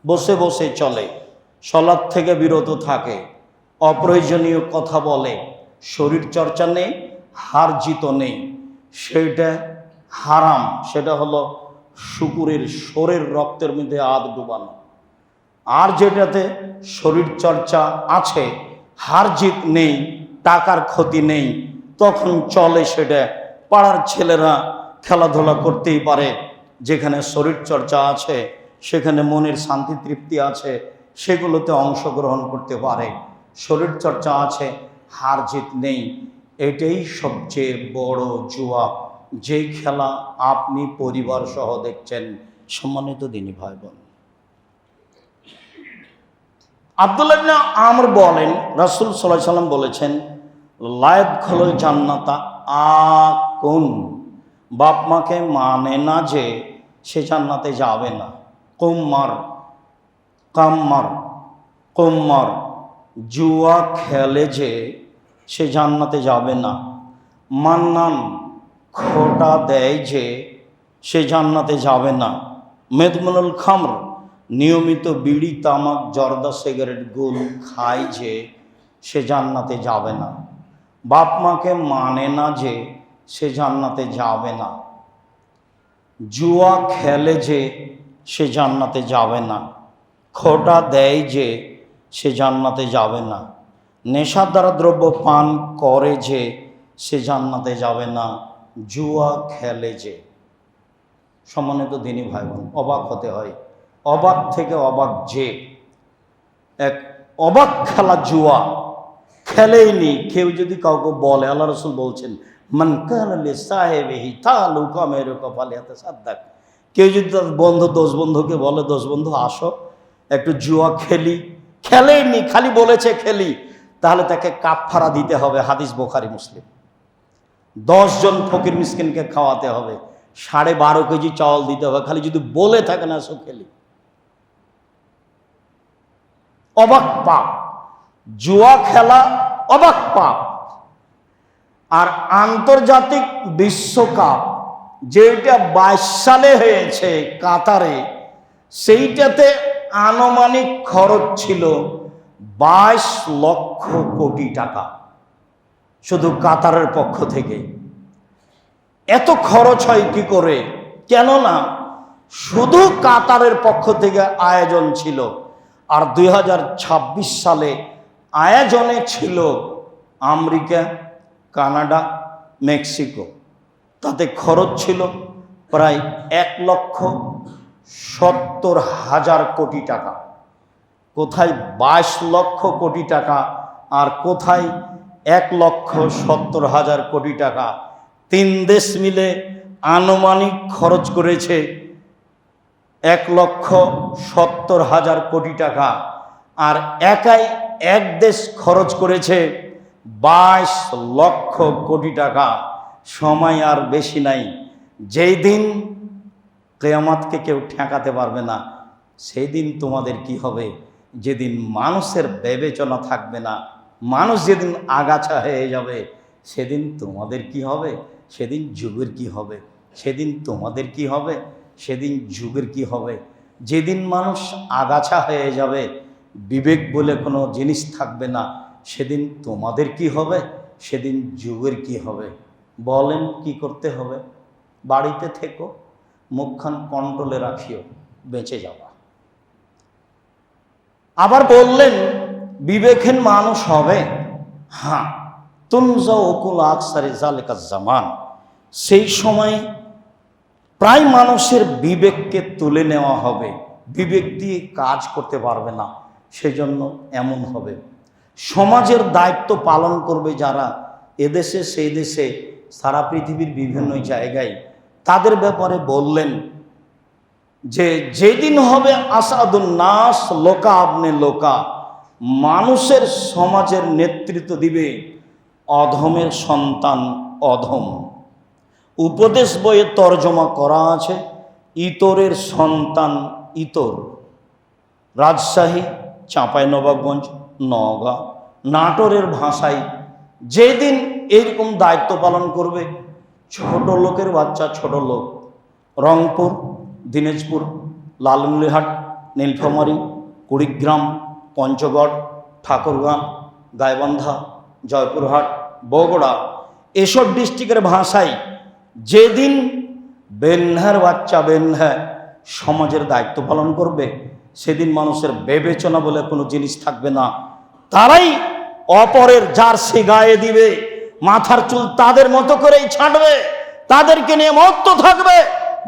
বসে বসে চলে, সালাত থেকে বিরত থাকে, অপ্রয়োজনীয় কথা বলে, শরীর চর্চা নেই, হার জিত নেই, সেটা হারাম। সেটা হলো শুকুরের শরীর রক্তের মধ্যে হাত ডুবানো। আর যেটাতে শরীর চর্চা আছে, হার জিত নেই, টাকার ক্ষতি নেই, তখন চলে সেটা। পাড়ার ছেলেরা খেলাধুলা করতেই পারে, যেখানে শরীর চর্চা আছে, সেখানে মনের শান্তি তৃপ্তি আছে, সেগুলোতে অংশগ্রহণ করতে পারে। শরীর চর্চা আছে, হার জিত নেই, এটাই সবচেয়ে বড় জুয়া, যেই খেলা আপনি পরিবার সহ দেখছেন। সম্মানিত দিনী ভাই বোন, আব্দুল্লাহ ইবনে আমর বলেন, রাসূল সাল্লাল্লাহু আলাইহি সাল্লাম বলেছেন, লা ইয়াদখুলুল জান্নাতা আকুন, বাপ মাকে মানে না যে সে জান্নাতে যাবে না। কুম্মার, জুয়া খেলে যে সে জান্নাতে যাবে না। মান্নান, খোটা দেয় যে সে জান্নাতে যাবে না। মেদমুনুল খামর, নিয়মিত বিড়ি তামাক জর্দা সিগারেট গুল খায় যে, সে জান্নাতে যাবে না। বাপ মাকে মানে না যে, সে জান্নাতে যাবে না। জুয়া খেলে যে, সে জান্নাতে যাবে না। খোটা দেয় যে, সে জান্নাতে যাবে না। নেশাদার দ্রব্য পান করে যে, সে জান্নাতে যাবে না। জুয়া খেলে যে। সম্মানিত দিনী ভাই বোন, অবাক হতে হয়। অবাক থেকে অবাক যে, এক অবাক খেলা জুয়া খেলেইনি। কেউ যদি কাউকে বলে, আল্লাহ রসুল বলছেন, মান কানা লি সাহিবিহি তালুকা মেরুকা ফালিয়াতাসাদ্দাক। কেউ যদি তার বন্ধু, দোষ বন্ধুকে বলে, দোষ বন্ধু আসো একটু জুয়া খেলি, খেলেইনি, খালি বলেছে খেলি, তাহলে তাকে কাফারা দিতে হবে। হাদিস বুখারী মুসলিম। 10 জন ফকির মিসকিনকে খাওয়াতে হবে, 12.5 কেজি চাউল দিতে হবে, খালি যদি বলে থাকে না সো খেলি। অবাক পাপ, জুয়া খেলা অবাক পাপ। আর আন্তর্জাতিক বিশ্বকাপ যেটা 22 সালে হয়েছে কাতারে, সেইটাতে আনুমানিক খরচ ছিল 22 লক্ষ কোটি টাকা, শুধু কাতারের পক্ষ থেকে। এত খরচ হয় কি করে? কেননা শুধু কাতারের পক্ষ থেকে আয়োজন ছিল, আর 2026 সালে আয়োজনে ছিল আমেরিকা, কানাডা, মেক্সিকো। তাতে খরচ ছিল প্রায় 1,70,000 কোটি টাকা। কোথায় 22 লক্ষ কোটি টাকা আর কোথায় 1,70,000 কোটি টাকা। 3 দেশ মিলে আনুমানিক খরচ করেছে 1,70,000 কোটি টাকা। আর একাই এক দেশ খরচ করেছে 22 লক্ষ কোটি টাকা। সময় আর বেশি নাই। যেই দিন কিয়ামতকে কেউ ঠেকাতে পারবে না, সেই দিন তোমাদের কি হবে? যেদিন মানুষের বিবেচনা থাকবে না, মানুষ যেদিন আগাছা হয়ে যাবে, সেদিন তোমাদের কি হবে? সেদিন যুগের কি হবে? সেদিন তোমাদের কি হবে? সেদিন যুগের কি হবে? যেদিন মানুষ আগাছা হয়ে যাবে, বিবেক বলে কোনো জিনিস থাকবে না, সেদিন তোমাদের কি হবে? সেদিন যুগের কি হবে? বলেন কি করতে হবে? বাড়িতে থেকো, মুখখান কন্ট্রোলে রাখিও, বেঁচে যাওয়া। আবার বললেন বিবেকহীন মানুষ হবে। হ্যাঁ, তুনজা ওকুল আকসারি জালিকা জামান, সেই সময় প্রায় মানুষের বিবেককে তুলে নেওয়া হবে, বিবেক দিয়ে কাজ করতে পারবে না, সেজন্য এমন হবে। সমাজের দায়িত্ব পালন করবে যারা, এদেশে সেই দেশে সারা পৃথিবীর বিভিন্ন জায়গায়, তাদের ব্যাপারে বললেন যে যেদিন হবে আসাদুন নাস লোকা আপনি লোকা, মানুষের সমাজের নেতৃত্ব দিবে অধমের সন্তান অধম। উপদেশ বইয়ে তর্জমা করা আছে ইতরের সন্তান ইতর। রাজশাহী, চাঁপাইনবাবগঞ্জ, নওগাঁ, নাটোরের ভাষায় যেদিন এইরকম দায়িত্ব পালন করবে, ছোট লোকের বাচ্চা ছোট লোক, রংপুর, দিনাজপুর, লালমনিরহাট, নীলফামারী, কুড়িগ্রাম, পঞ্চগড়, ঠাকুরগাঁ, গাইবান্ধা, জয়পুরহাট, বগুড়া, এসব ডিস্ট্রিক্টের ভাষায় যেদিন বেনহার বাচ্চা বেনহা সমাজের দায়িত্ব পালন করবে, সেদিন মানুষের বিবেচনা বলে কোনো জিনিস থাকবে না। তারাই অপরের জার্সি গায়ে দিবে, মাথার চুল তাদের মতো করেই ছাঁটবে, তাদেরকে নিয়ে মত্ত থাকবে,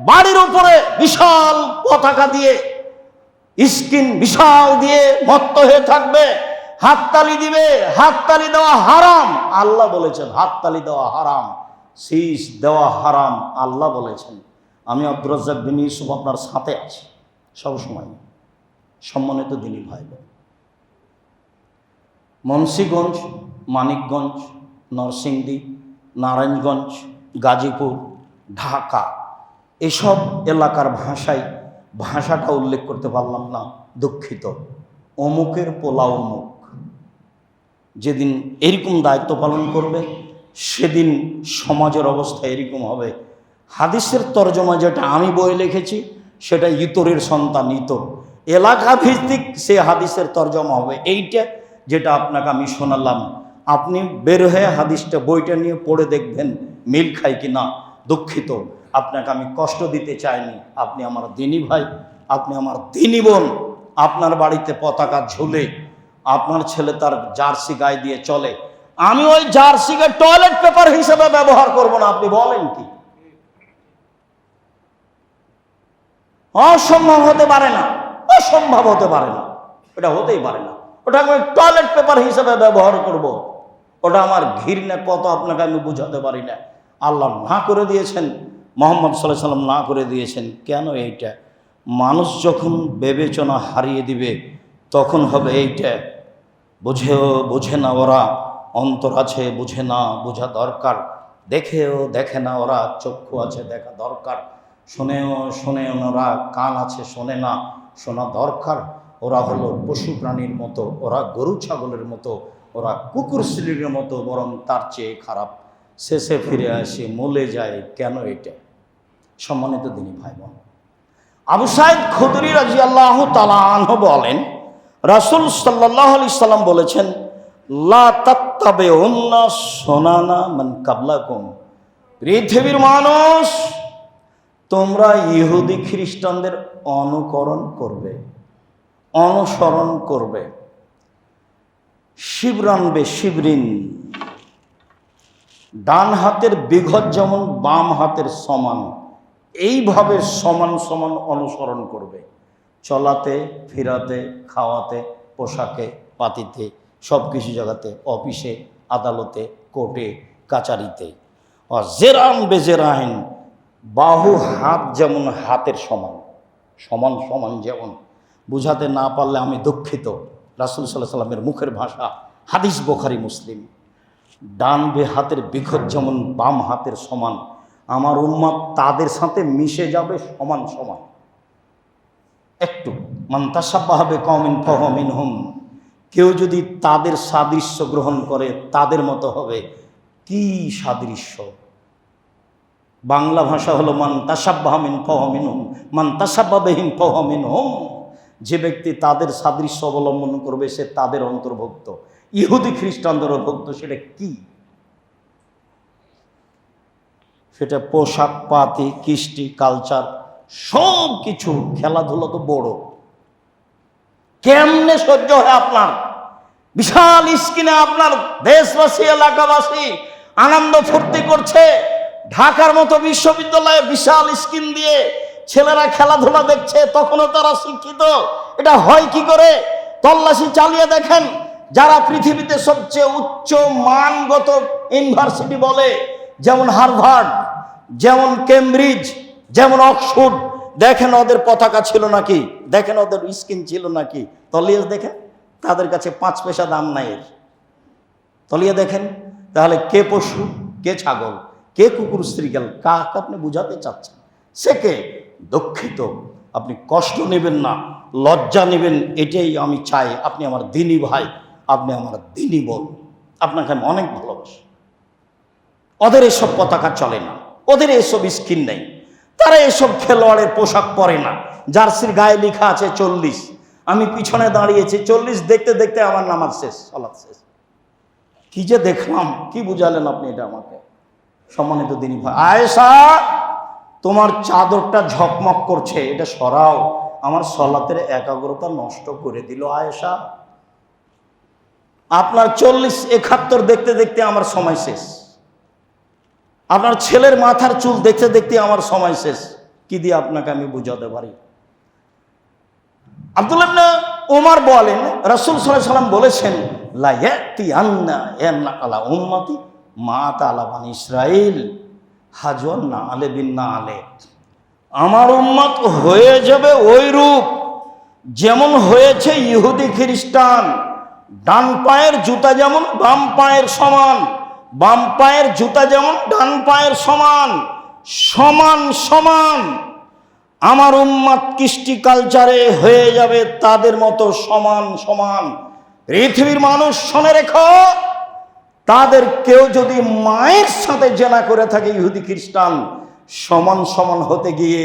বাড়ির উপরে বিশাল পতাকা দিয়ে, স্কিন বিশাল দিয়ে মত্ত হয়ে থাকবে, হাততালি দিবে। হাততালি দেওয়া হারাম, আল্লাহ বলেছেন হাততালি দেওয়া হারাম, শীষ দেওয়া হারাম, আল্লাহ বলেছেন। আমি আব্দুর রাজ্জাক বিন ইউসুফ আপনার সাথে আছি সবসময়। সম্মানিত দিনী ভাই, মুন্সিগঞ্জ, মানিকগঞ্জ, নরসিংদী, নারায়ণগঞ্জ, গাজীপুর, ঢাকা, এসব এলাকার ভাষাটা উল্লেখ করতে পারলাম না, দুঃখিত। অমুকের পোলা অমুক যেদিন এরকম দায়িত্ব পালন করবে, সেদিন সমাজের অবস্থা এরকম হবে। হাদিসের তর্জমা যেটা আমি বই লিখেছি সেটা ইতরের সন্তান ইতর, এলাকা ভিত্তিক সে হাদিসের তর্জমা হবে এইটা যেটা আপনাকে আমি শোনালাম। আপনি বের হয়ে হাদিসটা বইটা নিয়ে পড়ে দেখবেন মিল খায় কি না। দুঃখিত, আপনাকে আমি কষ্ট দিতে চাইনি। আপনি আমার দিনী ভাই, আপনি আমার দিনী বোন। আপনার বাড়িতে পতাকা ঝুলে আপনার ছেলে তার জার্সি গায়ে দিয়ে চলে, আমি ওই জার্সিকে টয়লেট পেপার হিসেবে ব্যবহার করব না। আপনি বলেন কি? অসম্ভব হতে পারে না, অসম্ভব হতে পারে না, এটা হতেই পারে না। ওটা আমি টয়লেট পেপার হিসেবে ব্যবহার করব, ওটা আমার ঘৃণা কত আপনাকে আমি বুঝাতে পারি না। আল্লাহ না করে দিয়েছেন, মুহাম্মদ সাল্লাল্লাহু আলাইহি সাল্লাম না করে দিয়েছেন। কেন এইটা? মানুষ যখন বিবেচনা হারিয়ে দিবে তখন হবে এইটা। বোঝে না ওরা, অন্তর আছে বুঝে না, বোঝা দরকার। দেখেও দেখে না ওরা, চক্ষু আছে দেখা দরকার। শোনেও না ওরা, কান আছে শোনে না, শোনা দরকার। ওরা হলো পশু প্রাণীর মতো, ওরা গরু ছাগলের মতো, ওরা কুকুর শ্রীর মতো, বরং তার চেয়ে খারাপ। শেষে ফিরে আসে মূলে যায়। কেন এটা? সম্মানিত দিনী ভাই বোন, আবু সাঈদ খুদরি রাদিয়াল্লাহু তাআলা আনহু বলেন, রাসূল সাল্লাল্লাহু আলাইহি সাল্লাম বলেছেন, লা তাত্তাবিউন্না সুনানা মান কাবলাকুম। পৃথিবীর মানুষ, তোমরা ইহুদি খ্রিস্টানদের অনুকরণ করবে, অনুসরণ করবে। শিবরান বে শিবরিন, ডান হাতের বিঘত যেমন বাম হাতের সমান, এইভাবে সমান সমান অনুসরণ করবে। চলাতে, ফিরাতে, খাওয়াতে, পোশাকে, পাতিতে, সব কিছু জায়গাতে, অফিসে, আদালতে, কোর্টে, কাচারিতে। আর জেরান বেজেরাহিন, বাহু হাত যেমন হাতের সমান, সমান সমান যেমন। বুঝাতে না পারলে আমি দুঃখিত। রাসূল সাল্লাল্লাহু আলাইহি সাল্লামের মুখের ভাষা, হাদিস বুখারী মুসলিম। ডান হাতের বিঘত যেমন বাম হাতের সমান, আমার উম্মত তাদের সাথে মিশে যাবে সমান সমান। একটু মান তাশাব্বাহা বিকওমিন ফাহুয়া মিনহুম, কেউ যদি তাদের সাদৃশ্য গ্রহণ করে তাদের মতো হবে। কি সাদৃশ্য? বাংলা ভাষা হলো মান তাশাব্বাহা মিন ফাহুয়া মিনহুম, মান তাশাব্বাহা বিহিম ফাহুয়া মিনহুম। যে ব্যক্তি তাদের সাদৃশ্য অবলম্বন করবে সে তাদের অন্তর্ভুক্ত। ইহুদি খ্রিস্টানদের অন্তর্ভুক্ত। সেটা কি? সেটা পোশাক পাতি, কৃষ্টি, কালচার, সব কিছু। খেলাধুলা তো বড়। কেমনে সহ্য হয় আপনার? বিশাল স্ক্রিনে আপনার দেশবাসী, এলাকাবাসী আনন্দ ফুর্তি করছে। ঢাকার মতো বিশ্ববিদ্যালয়ে বিশাল স্ক্রিন দিয়ে ছেলেরা খেলাধুলা দেখছে, তখনও তারা শিক্ষিত। এটা হয় কি করে? তল্লাশি চালিয়ে দেখেন। যারা পৃথিবীতে সবচেয়ে উচ্চ মানগত ইউনিভার্সিটি বলে, যেমন হার্ভার্ড, যেমন কেমব্রিজ, যেমন অক্সফোর্ড, দেখেন ওদের পতাকা ছিল নাকি, দেখেন ওদের স্কিন ছিল নাকি। তলিয়ে দেখেন, তাদের কাছে 5 পয়সা দাম নাই এর। তলিয়ে দেখেন। তাহলে কে পশু, কে ছাগল, কে কুকুর শ্রীগাল, কাকে আপনি বুঝাতে চাচ্ছেন? সে কে? দুঃখিত, আপনি কষ্ট নেবেন না, লজ্জা নেবেন। এটাই আমি চাই। আপনি আমার দিনী ভাই, আপনি আমার দিনী বোন, আপনাকে আমি অনেক ভালোবাসি। ওদের এসব পতাকা চলে না, ওদের এসব স্কিন নেই, তারা এসব খেলোয়াড়ের পোশাক পরে না। জার্সির গায়ে লেখা আছে 40, আমি পিছনে দাঁড়িয়েছি 40 দেখতে দেখতে আমার নামাজ শেষ, সালাত শেষ। কি যে দেখলাম, কি বুঝালেন আপনি এটা আমাকে? সম্মানিত দিনী ভাই, আয়েশা তোমার চাদরটা ঝকমক করছে, এটা সরাও, আমার সালাতের একাগ্রতা নষ্ট করে দিল। আয়েশা, আপনার 40-71 দেখতে দেখতে আমার সময় শেষ, আপনার ছেলের মাথার চুল দেখতে দেখতে আমার সময় শেষ। কি দিয়ে আপনাকে আমি বুঝাতে পারি? আব্দুল্লাহ ইবনে ওমর বলেন, রাসূল সাল্লাল্লাহু আলাইহি সাল্লাম বলেছেন, লা ইয়াতিয়ান্না আলা উম্মতি মা তাআলা বানি ইসরাইল হাজওয়ান না আলে বিন না আলে। আমার উম্মত হয়ে যাবে ওই রূপ যেমন হয়েছে ইহুদি খ্রিস্টান। ডান পায়ের জুতা যেমন বাম পায়ের সমান, বাম পায়ের জুতা যেমন ডান পায়ের সমান, সমান সমান। আমার উম্মত কৃষ্টি কালচারে হয়ে যাবে তাদের মতো সমান সমান। পৃথিবীর মানুষ শুনে রেখো, তাদের কেউ যদি মায়ের সাথে জেনা করে থাকে ইহুদি খ্রিস্টান, সমান সমান হতে গিয়ে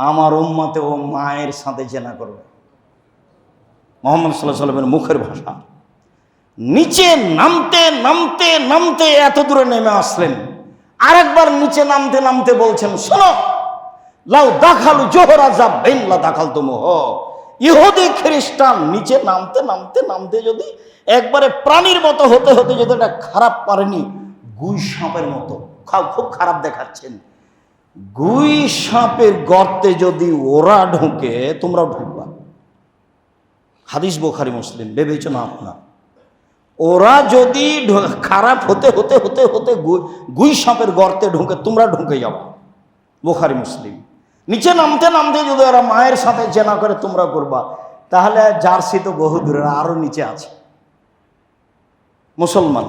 আমার উম্মতে ও মায়ের সাথে জেনা করবে। মুহাম্মদ সাল্লাল্লাহু আলাইহি ওয়াসাল্লামের মুখের ভাষা। নিচে নামতে নামতে নামতে এত দূরে নেমে আসলেন, আরেকবার নিচে নামতে নামতে বলছেন, শোনো, লাউ দাখালু জোহরা যাবেন লা দাখালতুমুহ। ইহুদি খ্রিস্টান নিচে নামতে নামতে নামতে যদি একবারে প্রাণীর মতো হতে হতে যদি এটা খারাপ পারেনি, গুই সাপের মতো খুব খারাপ দেখাচ্ছেন, গুই সাপের গর্তে যদি ওরা ঢুকে তোমরাও ঢুকবা। হাদিস বুখারী মুসলিম, বিবেচনা আপনার। ওরা যদি খারাপ হতে হতে হতে হতে গুই সাপের গর্তে ঢুকে তোমরা ঢুকে যাবা। বুখারী মুসলিম। নিচে নামতে নামতে যদি ওরা মায়ের সাথে জেনা করে তোমরা করবা, তাহলে জার্সি তো বহু দূরে, আরো নিচে আছে। মুসলমান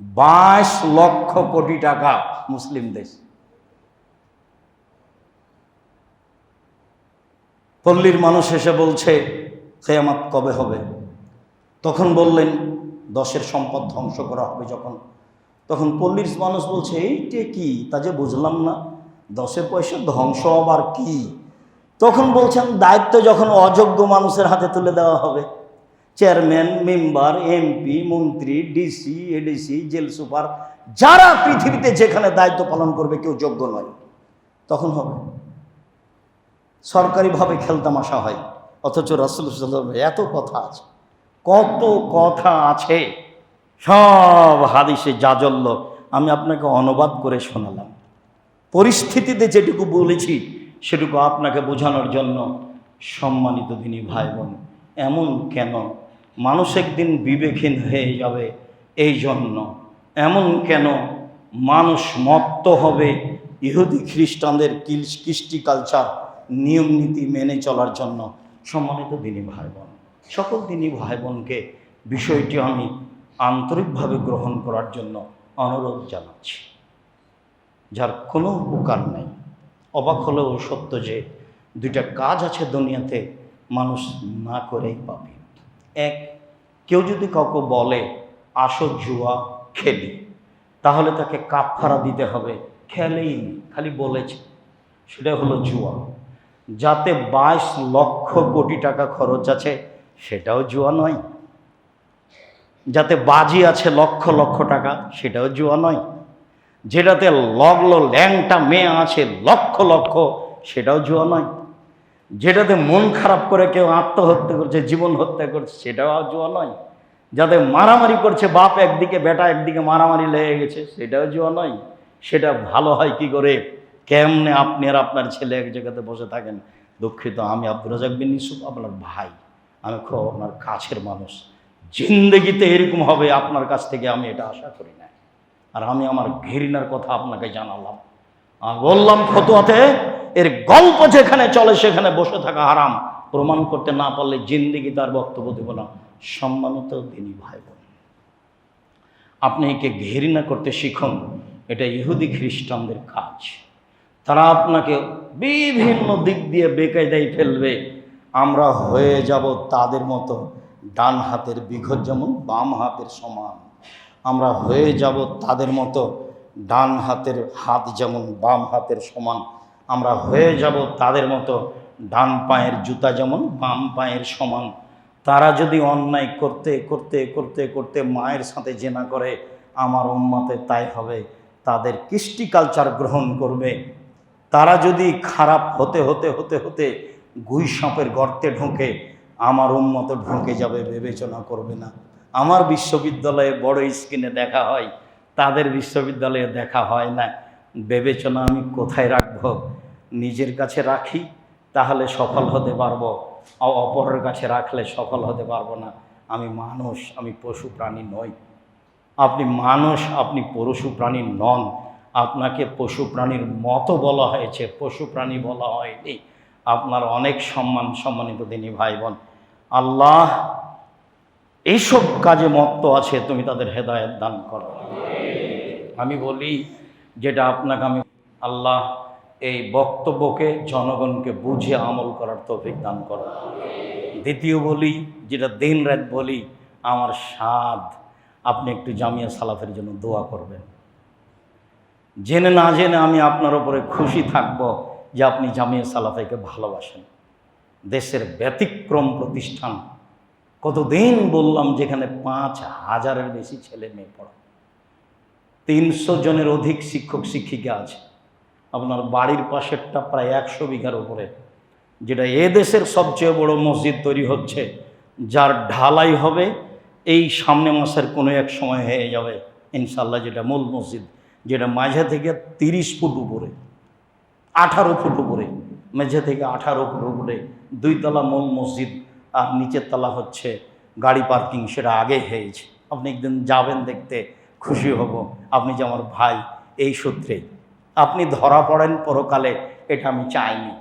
22 লক্ষ কোটি টাকা মুসলিম দেশ। পল্লীর মানুষ এসে বলছে কিয়ামত কবে হবে? তখন বললেন 10-এর সম্পদ ধ্বংস করা হবে যখন। তখন পল্লীর মানুষ বলছে এইটা কি, তা যে বুঝলাম না, 10-এর পয়সা ধ্বংস আবার কি? তখন বলছেন দায়িত্ব যখন অযোগ্য মানুষের হাতে তুলে দেওয়া হবে, চেয়ারম্যান, মেম্বার, এমপি, মন্ত্রী, ডিসি, এডিসি, জেল সুপার, যারা পৃথিবীতে যেখানে দায়িত্ব পালন করবে কেউ যোগ্য নয়, তখন হবে। সরকারিভাবে খেলতামাশা হয়, অথচ রাসূলুল্লাহ সাল্লাল্লাহু আলাইহি ওয়াসাল্লাম এত কথা আছে, কত কথা আছে, সব হাদিসে জাজল্য আমি আপনাকে অনুবাদ করে শোনালাম। পরিস্থিতিতে যেটুকু বলেছি সেটুকু আপনাকে বোঝানোর জন্য। সম্মানিত দিনী ভাই বোন, এমন কেন মানুষ একদিন বিবেকহীন হয়ে যাবে এই জন্য? এমন কেন মানুষ মত্ত হবে ইহুদি খ্রিস্টানদের কৃষ্টি কালচার নিয়ম নীতি মেনে চলার জন্য? সম্মানিত দিনী ভাই বোন, সকল দিনী ভাই বোনকে বিষয়টি আমি আন্তরিকভাবে গ্রহণ করার জন্য অনুরোধ জানাচ্ছি। যার কোনো উপকার নেই, অবাক হলেও সত্য যে দুইটা কাজ আছে দুনিয়াতে মানুষ না করেই পাবে। এক, কেউ যদি কাউকে বলে আসো জুয়া খেলি, তাহলে তাকে কাফারা দিতে হবে, খেলেই নি, খালি বলেছে, সেটা হলো জুয়া। যাতে 22 লক্ষ কোটি টাকা খরচ আছে সেটাও জুয়া নয়। যাতে বাজি আছে লক্ষ লক্ষ টাকা সেটাও জুয়া নয়। যেটাতে লগলো ল্যাংটা মেয়ে আছে লক্ষ লক্ষ সেটাও জুয়া নয়। যেটাতে মন খারাপ করে কেউ আত্মহত্যা করছে, জীবন হত্যা করছে, সেটাও জুয়া নয়। যাতে মারামারি করছে, বাপ একদিকে বেটা একদিকে মারামারি লেগে গেছে, সেটাও জুয়া নয়। সেটা ভালো হয় কি করে? কেমনে আপনি আর আপনার ছেলে এক জায়গাতে বসে থাকেন, দুঃখিত আমি আব্দুর রাজ্জাক বিন ইউসুফ আপনার ভাই, আমি খুব আপনার কাছের মানুষ, জিন্দেগিতে এরকম হবে আপনার কাছ থেকে আমি এটা আশা করি না। আর আমি আমার ঘৃণার কথা আপনাকে জানালাম, আর বললাম ফতোয়াতে এর গল্প যেখানে চলে সেখানে বসে থাকা হারাম, প্রমাণ করতে না পারলে জিন্দেগি তার বক্তব্য দেব না। সম্মানিত দিনী ভাই বোন, আপনি একে ঘৃণা করতে শিখুন, এটা ইহুদি খ্রিস্টানদের কাজ। তারা আপনাকে বিভিন্ন দিক দিয়ে বেকায়দায় ফেলবে। আমরা হয়ে যাব তাদের মতো, ডান হাতের বিঘত যেমন বাম হাতের সমান। আমরা হয়ে যাব তাদের মতো, ডান হাতের হাত যেমন বাম হাতের সমান। আমরা হয়ে যাব তাদের মতো, ডান পায়ের জুতা যেমন বাম পায়ের সমান। তারা যদি অন্যায় করতে করতে করতে করতে মায়ের সাথে জেনা করে, আমার উম্মতে তাই হবে, তাদের কৃষ্টি কালচার গ্রহণ করবে। তারা যদি খারাপ হতে হতে হতে হতে গুই সাপের গর্তে ঢোকে, আমার উম্মত ঢুকে যাবে, বিবেচনা করবে না। আমার বিশ্ববিদ্যালয়ে বড় স্ক্রিনে দেখা হয়, তাদের বিশ্ববিদ্যালয়ে দেখা হয় না। বিবেচনা আমি কোথায় রাখবো? নিজের কাছে রাখি, তাহলে সফল হতে পারবো, অপরের কাছে রাখলে সফল হতে পারবো না। আমি মানুষ, আমি পশু প্রাণী নই। আপনি মানুষ, আপনি পশু প্রাণী নন। আপনাকে পশু প্রাণীর মতো বলা হয়েছে, পশু প্রাণী বলা হয়নি। আপনার অনেক সম্মান। সম্মানিত দিনী ভাই বোন, আল্লাহ এইসব কাজে মত্ত আছে, তুমি তাদের হেদায়েত দান করো। আমি বলি যেটা আপনাকে আমি, আল্লাহ এই বক্তব্যকে জনগণকে বুঝে আমল করার তৌফিক দান করো। দ্বিতীয় বলি, যেটা দিন রাত বলি, আমার সাধ, আপনি একটু জামিয়া সালাফের জন্য দোয়া করবেন। জেনে না জেনে আমি আপনার উপরে খুশি থাকব যে আপনি জামিয়া সালাফিকে ভালোবাসেন। দেশের ব্যতিক্রম প্রতিষ্ঠান, কতদিন বললাম, যেখানে 5,000-এর বেশি ছেলে মেয়ে পড়ে, 300 জনের অধিক শিক্ষক শিক্ষিকা আছে। আপনার বাড়ির পাশেরটা প্রায় 100 বিঘার উপরে, যেটা দেশের সবচেয়ে বড় মসজিদ তৈরি হচ্ছে, যার ঢালাই হবে এই সামনে মাসের কোনো এক সময় হয়ে যাবে ইনশাল্লাহ। যেটা মূল মসজিদ, যেটা মাঝে থেকে 30 ফুট উপরে, 18 ফুট উপরে, মেঝে থেকে 18 ফুট উপরে 2 তলা মূল মসজিদ, আর নিচের তলা হচ্ছে গাড়ি পার্কিং। সেটা আগে হয়েছে, আপনি একদিন যাবেন, দেখতে খুশি হব। আপনি যে আমার ভাই, এই সূত্রেই আপনি ধরা পড়েন পরকালে, এটা আমি চাইনি।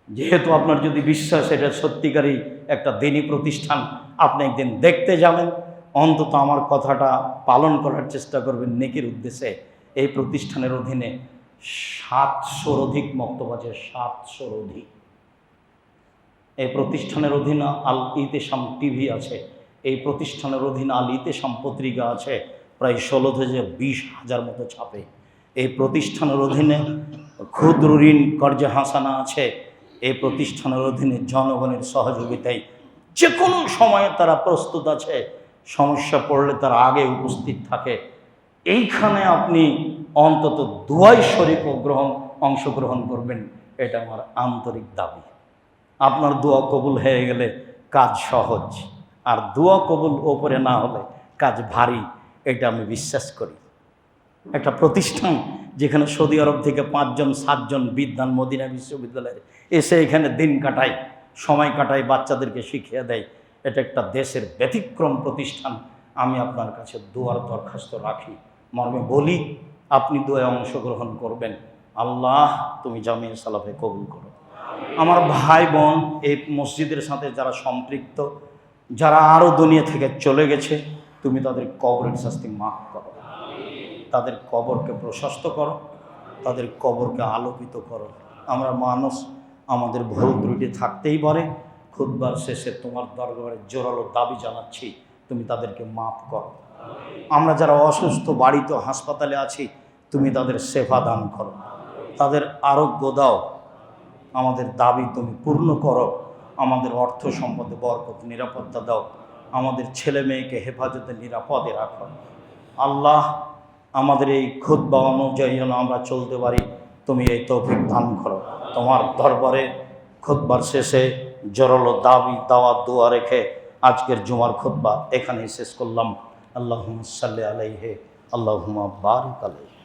যেহেতু আপনার যদি বিশ্বাস এটা সত্যিকারই একটা দিনী প্রতিষ্ঠান, আপনি একদিন দেখতে যাবেন, অন্তত আমার কথাটা পালন করার চেষ্টা করবেন নেকির উদ্দেশ্যে। এই প্রতিষ্ঠানের অধীনে 700-র অধিক মক্তব আছে, 700-র অধিক। এই প্রতিষ্ঠানের অধীনে আল ইতেশাম টিভি আছে, এই প্রতিষ্ঠানের অধীনে আল ইতেশাম পত্রিকা আছে, প্রায় 16 থেকে 20,000 মতো ছাপে। এই প্রতিষ্ঠানের অধীনে ক্ষুদ্র ঋণ কর্জে হাসানা আছে। এই প্রতিষ্ঠানের অধীনে জনগণের সহযোগিতায় যে কোনো সময়ে তারা প্রস্তুত আছে, সমস্যা পড়লে তারা আগে উপস্থিত থাকে। এইখানে আপনি অন্তত দুয়ায় শরীক অংশগ্রহণ করবেন, এটা আমার আন্তরিক দাবি। আপনার দোয়া কবুল হয়ে গেলে কাজ সহজ, আর দোয়া কবুল ওপরে না হলে কাজ ভারী, এটা আমি বিশ্বাস করি। একটা প্রতিষ্ঠান যেখানে সৌদি আরব থেকে 5-7 বিদ্বান মদিনা বিশ্ববিদ্যালয়ে এসে এখানে দিন কাটায়, সময় কাটায়, বাচ্চাদেরকে শিখিয়ে দেয়, এটা একটা দেশের ব্যতিক্রম প্রতিষ্ঠান। আমি আপনার কাছে দোয়ার দরখাস্ত রাখি, মর্মে বলি, আপনি দোয়ায় অংশগ্রহণ করবেন। আল্লাহ তুমি জামিয়া সালাফে কবুল করো। আমার ভাই বোন এই মসজিদের সাথে যারা সম্পৃক্ত, যারা আরও দুনিয়া থেকে চলে গেছে, তুমি তাদের কবরের শাস্তি মাফ করো, তাদের কবরকে প্রশস্ত করো, তাদের কবরকে আলোকিত করো। আমরা মানুষ, আমাদের ভুল ত্রুটি থাকতেই পারে। খুতবার শেষে তোমার দরবারে জোরালো দাবি জানাচ্ছি, তুমি তাদেরকে মাফ করো। আমরা যারা অসুস্থ, বাড়িতে হাসপাতালে আছি, তুমি তাদের সেবা দান করো, তাদের আরোগ্য দাও। আমাদের দাবি তুমি পূর্ণ করো। আমাদের অর্থ সম্পদে বরকত, নিরাপত্তা দাও। আমাদের ছেলে মেয়েকে হেফাজতে নিরাপদে রাখো। আল্লাহ, আমাদের এই খুতবা অনুযায়ী যেন আমরা চলতে পারি, তুমি এই তৌফিক দান করো। তোমার দরবারে খুতবার শেষে জোরালো দাবি, দাওয়াত, দোয়া রেখে আজকের জুমার খুতবা এখানেই শেষ করলাম। আল্লাহুম্মা সাল্লি আলাইহি, আল্লাহুম্মা বারিক আলাইহি।